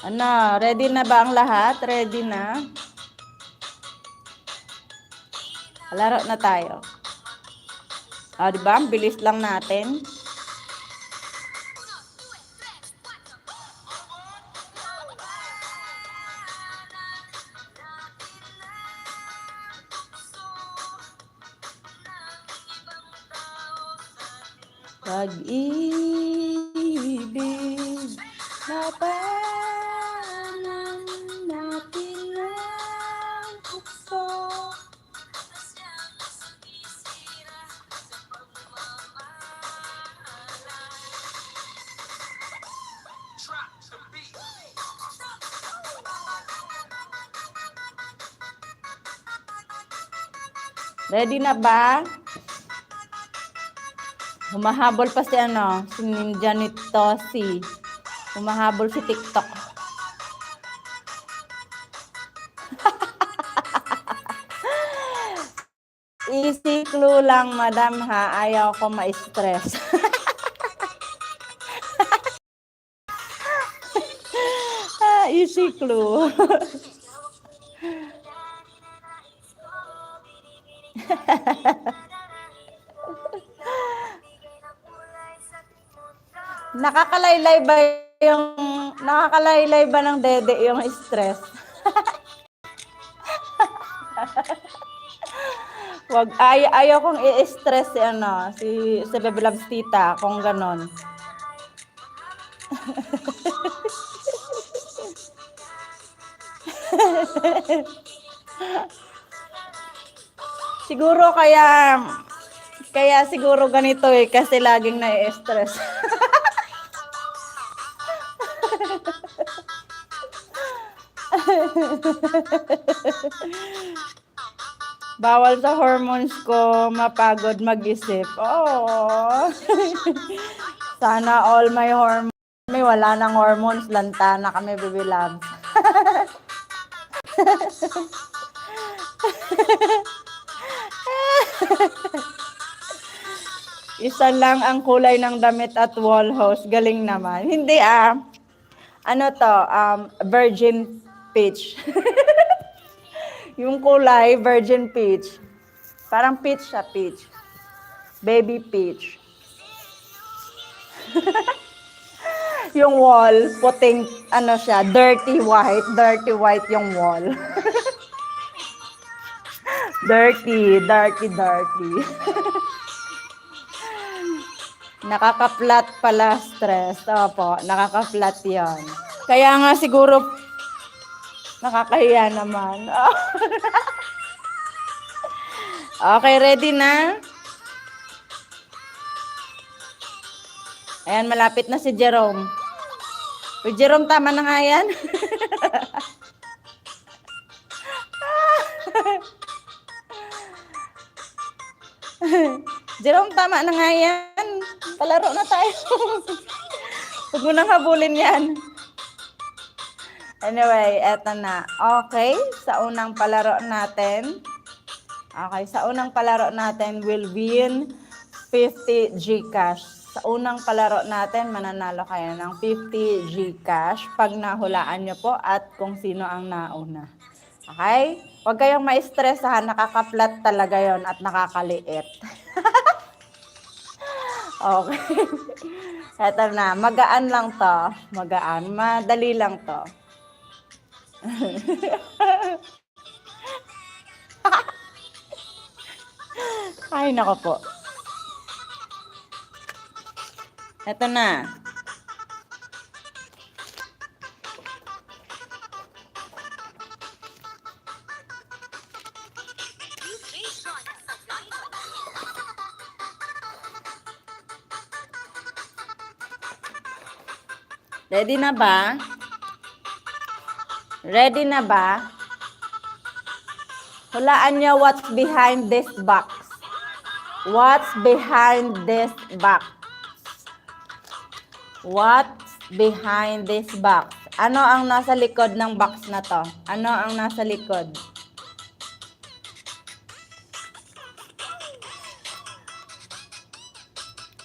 Speaker 1: Ano, ready na ba ang lahat? Ready na? Laro na tayo. Di ba? Ang bilis lang natin. Pag-ibig labanan natin ang tukso. Ready na ba? Humahabol pa si si Ninja Nitosi. Humahabol si TikTok. Easy clue lang, madam ha. Ayaw ko ma-stress. Easy clue. Nakakalaylay ba ng dede yung stress? Ayaw kong i-stress si Bebe Loves Tita kung ganon. Siguro kaya siguro ganito kasi laging na-stress. Bawal sa hormones ko mapagod mag-isip. Oh. Sana all my hormones, may wala nang hormones, lanta na kami, Bebe Loves. Isa lang ang kulay ng damit at wall hose. Galing naman. Hindi virgin peach. Yung kulay, virgin peach. Parang peach siya, peach. Baby peach. Yung wall, puting, dirty white yung wall. dirty. Nakaka-flat pala stress. Opo, nakaka-flat yon. Kaya nga siguro nakakahiya naman. Okay, ready na? Ayan, malapit na si Jerome. Uy, Jerome, tama na nga yan. Jerome, tama na nga yan. Palaro na tayo. Huwag mo nang habulin yan. Anyway, eto na. Okay, sa unang palaro natin. Okay, sa unang palaro natin will win 50 Gcash. Sa unang palaro natin, mananalo kayo ng 50 Gcash pag nahulaan nyo po at kung sino ang nauna. Okay? Huwag kayong ma-stress ha, nakaka-flat talaga yon at nakakaliit. Okay. Eto na, magaan lang to. Magaan, madali lang to. Ay, nako po. Eto na. Ready na ba? Ready na ba? Hulaan niyo what's behind this box. What's behind this box? What's behind this box? Ano ang nasa likod ng box na to? Ano ang nasa likod?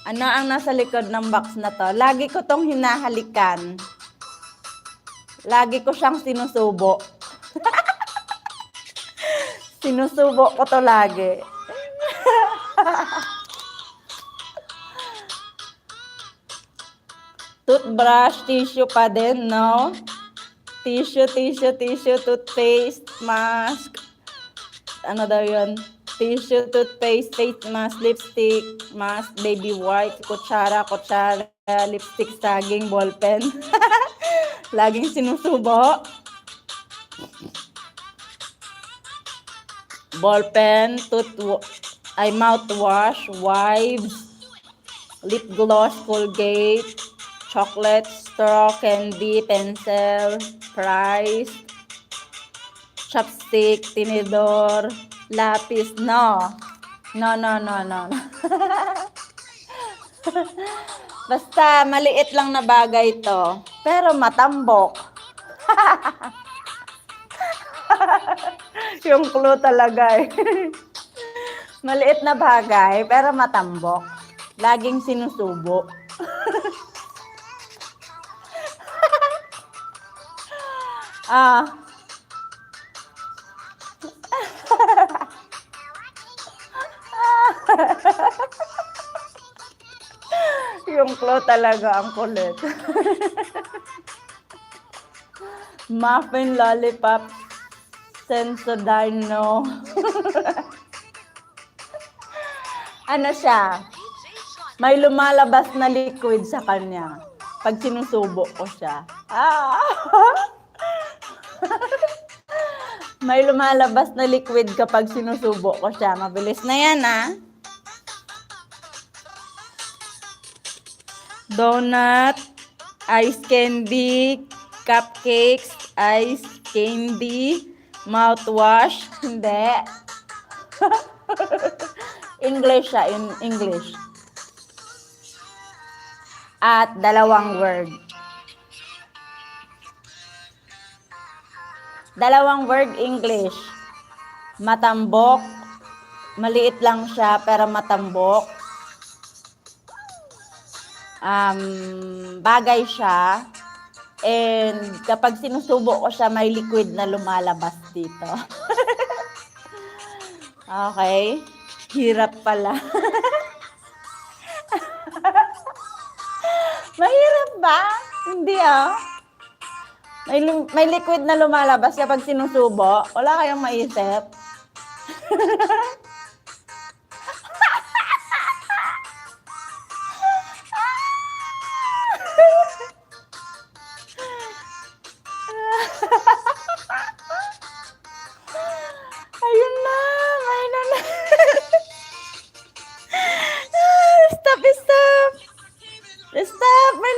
Speaker 1: Ano ang nasa likod ng box na to? Lagi ko tong hinahalikan. Lagi ko siyang sinusubo. Sinusubo ko to lagi. Toothbrush, tissue pa din, no? Tissue, toothpaste, mask. Ano daw yun? Tissue, toothpaste, face mask, lipstick, mask, baby wipes, kutsara, lipstick, saging, ballpen. Laging sinusubo. Ballpen, mouthwash, wipes, lip gloss, Colgate, chocolate, straw, candy, pencil, fries, chopstick, tinidor, lapis. No. Basta maliit lang na bagay to, pero matambok. Yung clue talaga eh. Maliit na bagay, pero matambok. Laging sinusubo. Yung clue talaga ang kulit. Muffin, lollipop, Sensodyne. Ano siya? May lumalabas na liquid sa kanya. Pag sinusubo ko siya. May lumalabas na liquid kapag sinusubo ko siya. Mabilis na yan, Donut, ice candy, cupcakes, ice candy, mouthwash. Hindi. English siya, in English. At dalawang word. Dalawang word English. Matambok. Maliit lang siya pero matambok. Bagay siya. And kapag sinusubo ko siya, may liquid na lumalabas dito. Okay. Hirap pala. Mahirap ba? Hindi May liquid na lumalabas kapag sinusubo. Wala kayong maisip.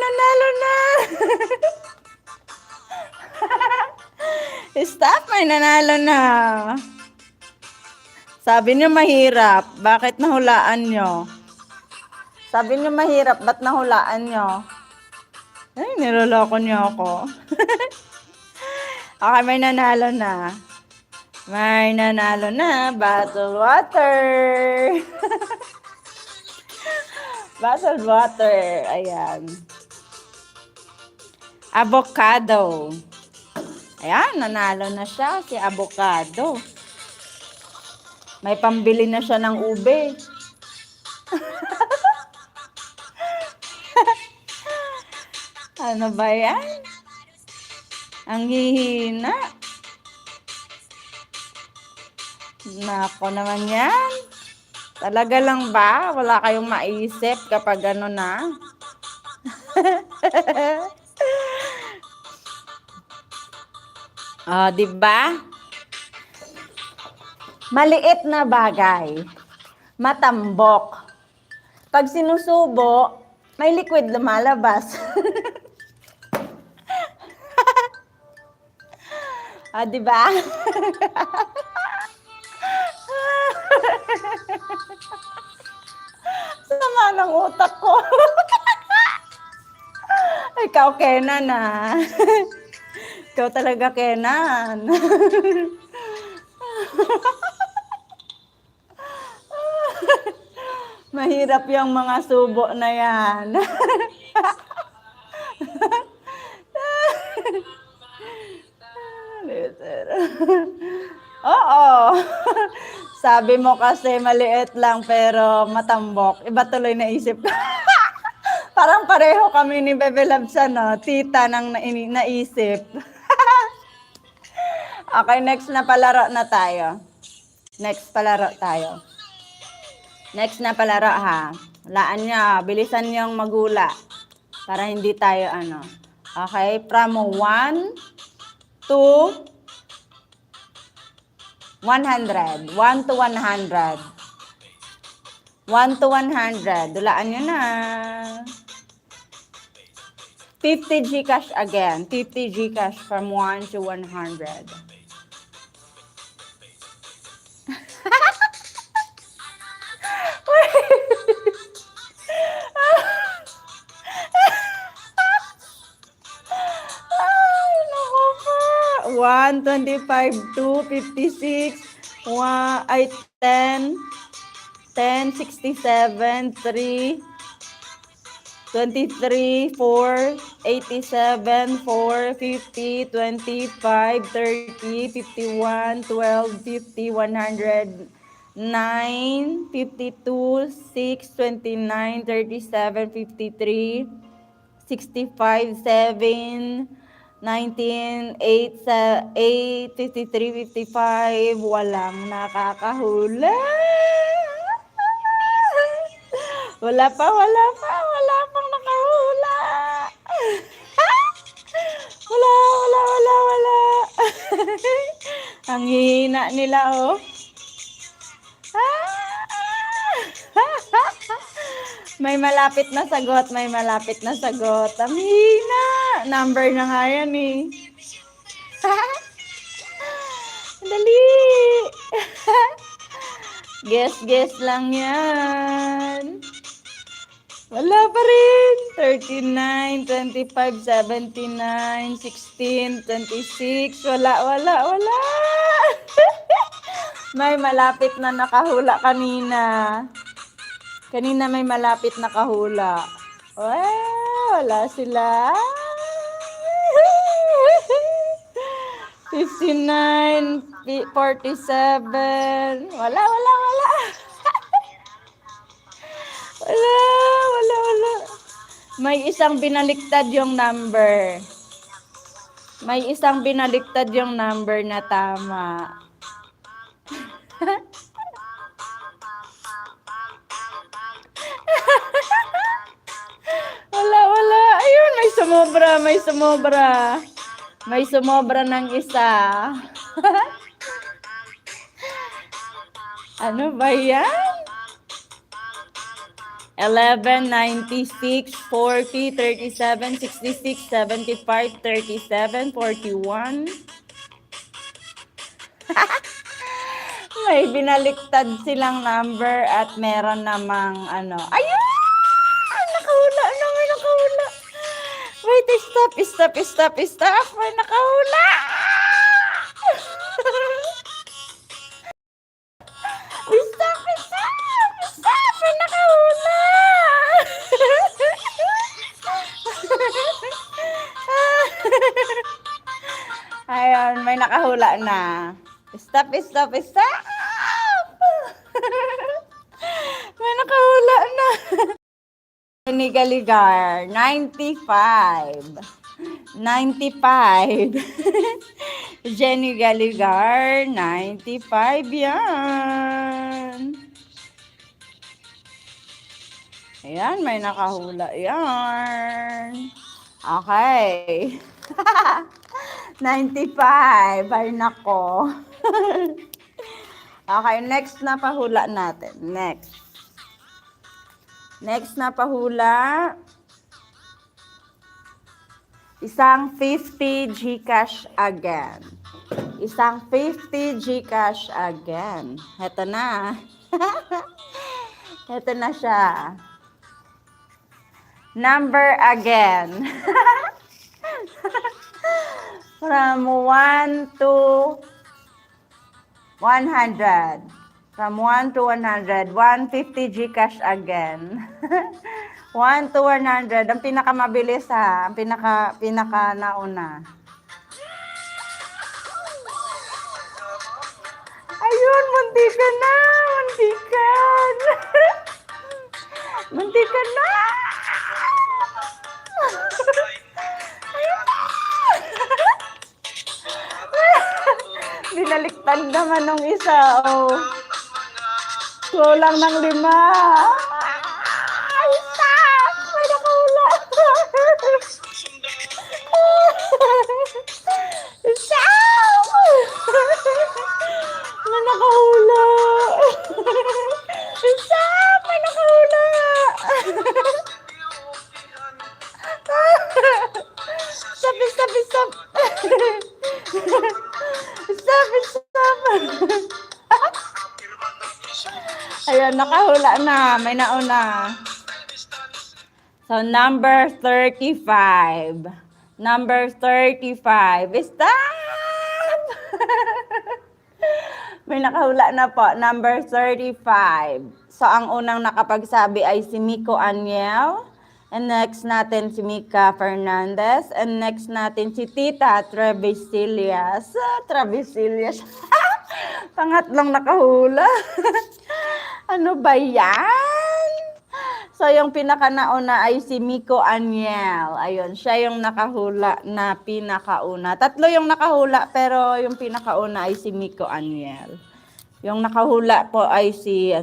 Speaker 1: nanalo na. Stop, may nanalo na. Sabi niyo mahirap. Bakit nahulaan niyo? Sabi niyo mahirap. Ba't nahulaan niyo? Ay, niloloko niyo ako. Okay, may nanalo na. May nanalo na. Bottled water. Bottled water. Ayan. Avocado. Ayan, nanalo na siya. Si avocado. May pambili na siya ng ube. Ano ba yan? Ang hihina. Nako naman yan. Talaga lang ba? Wala kayong maisip kapag ano na? Ah, di ba? Maliit na bagay. Matambok. Pag sinusubo, may liquid lumalabas. Ah, di ba? Sama ng utak ko. Ikaw, Kenan, ah. Ikaw talaga, Kenan. Mahirap yung mga subo na yan. Oo. Sabi mo kasi maliit lang pero matambok. Iba tuloy naisip ko. Parang pareho kami ni Bebe Labs, no? Tita ng naisip. Okay, next na palaro na tayo. Next palaro tayo. Next na palaro, ha. Laan niya, bilisan niyong magula. Para hindi tayo ano. Okay, from 1 to 100. 1 to 100. 1 to 100. Dulaan nyo na. 50 Gcash again. 50 Gcash from 1 to 100. Ay, naku po. 1, 25, 2, 56, 1, ay 10, 10, 67, 3, 23, 4, 87, 4, 50, 25, 30, 51, 12, 50, 100, 9, 52, 6, 29, 37, 53, 65, 7, 19, 8, 8, 53, 55, walang nakakahula. Wala pang nakahula. Wala. Ang hihina nila, oh. May malapit na sagot. Ang hina. Number na nga yan, eh. Dali. Guess lang yan. Wala pa rin. 39, 25, 79, 16, 26. Wala. May malapit na nakahula kanina. Kanina may malapit nakahula. Wala sila. 59, 47. Wala. Wala. May isang binaliktad yung number. Na tama. Wala. Ayun, may sumobra ng isa. Ano ba yan? 11, 96, 40, 37, 66, 75, 37, 41. May binaliktad silang number at meron namang ano. Ayun! Nakahula na, may nakahula. Wait, stop. May nakahula. Stop, may nakahula. Ayun, may nakahula na. Stop. May nakahula na. Jenny Galigar, 95. 95. Jenny Galigar, 95 yan. Ayan, may nakahula yan. Okay. 95. Ay, nako. Okay, next na pahula natin. Next na pahula. Isang 50 GCash again. Isang 50 GCash again. Heto na. Heto na siya. Number again. From 1 to 100. From 1 to 100. 150 GCash again. 1 to 100. Ang pinakamabilis ha. Ang pinaka nauna. Ayun, muntikan na. Muntikan na. Binaliktad naman nung isa. Oh. Kulang ng 5. Ay, stop! May nakahula. Stop! May nakahula. Stop! May nakahula. Stop. Ayan, nakahula na. May nauna. So, number 35. Number 35. Stop! May nakahula na po. Number 35. So, ang unang nakapagsabi ay si Miko Aniel. And next natin si Mika Fernandez. And next natin si Tita Travisilias. Travisilias. Pangatlong nakahula. Ano ba yan? So, yung pinaka-nauna ay si Miko Aniel. Ayun, siya yung nakahula na pinakauna. 3 yung nakahula, pero yung pinakauna ay si Miko Aniel. Yung nakahula po ay si,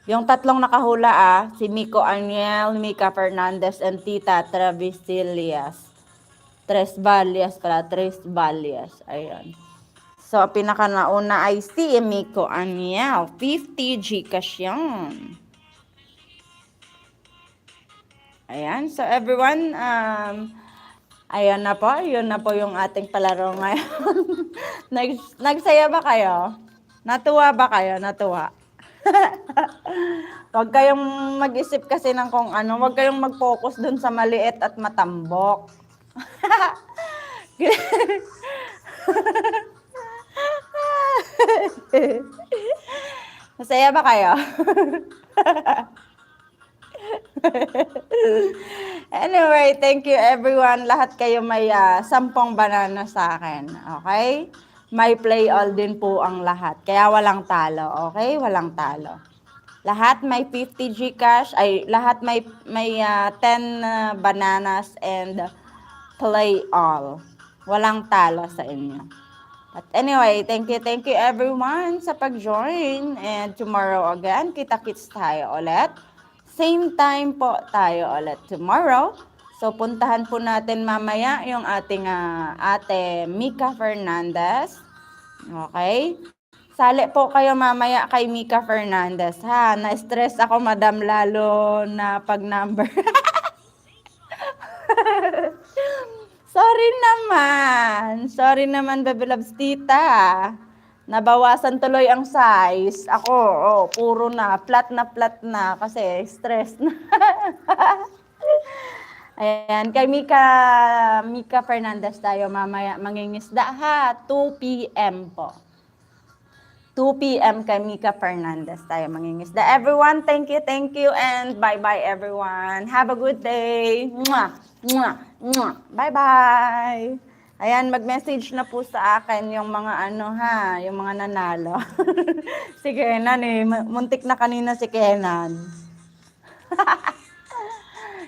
Speaker 1: yung 3 nakahula si Miko Aniel, Mika Fernandez, and Tita Travisilias. Tres Valias. Ayun. So, pinaka-nauna ay si Miko Aniel. 50 GCash yan. Ayan. So, everyone, ayan na po. Yun na po yung ating palaro ngayon. Nagsaya ba kayo? Natuwa ba kayo? Natuwa. Huwag kayong mag-isip kasi ng kung ano. Huwag kayong mag-focus dun sa maliit at matambok. Masaya ba kayo? Anyway, thank you everyone. Lahat kayo may 10 banana sa akin. Okay? May play all din po ang lahat. Kaya walang talo. Okay? Walang talo. Lahat may 50 GCash. Ay, lahat may 10 bananas and play all. Walang talo sa inyo. But anyway, thank you everyone sa pag-join. And tomorrow again, kita-kits tayo ulit. Same time po tayo ulit tomorrow. So, puntahan po natin mamaya yung ating ate Mika Fernandez. Okay? Sali po kayo mamaya kay Mika Fernandez, ha? Na-stress ako, madam, lalo na pag number. Sorry naman, Baby Loves Tita. Nabawasan tuloy ang size. Ako, puro na. Flat na. Kasi stress na. Ayan, kay Mika Fernandez tayo mamaya mangingisda, ha? 2 p.m. po. 2 p.m. kay Mika Fernandez tayo mangingisda. Everyone, thank you, and bye-bye everyone. Have a good day. Mwah, mwah, mwah. Bye-bye. Ayan, mag-message na po sa akin yung mga yung mga nanalo. Si Kenan muntik na kanina si Kenan.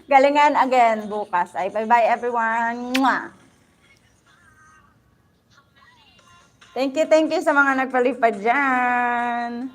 Speaker 1: Galingan again bukas. Ay, bye-bye everyone. Mwah. Thank you sa mga nagpalipad dyan.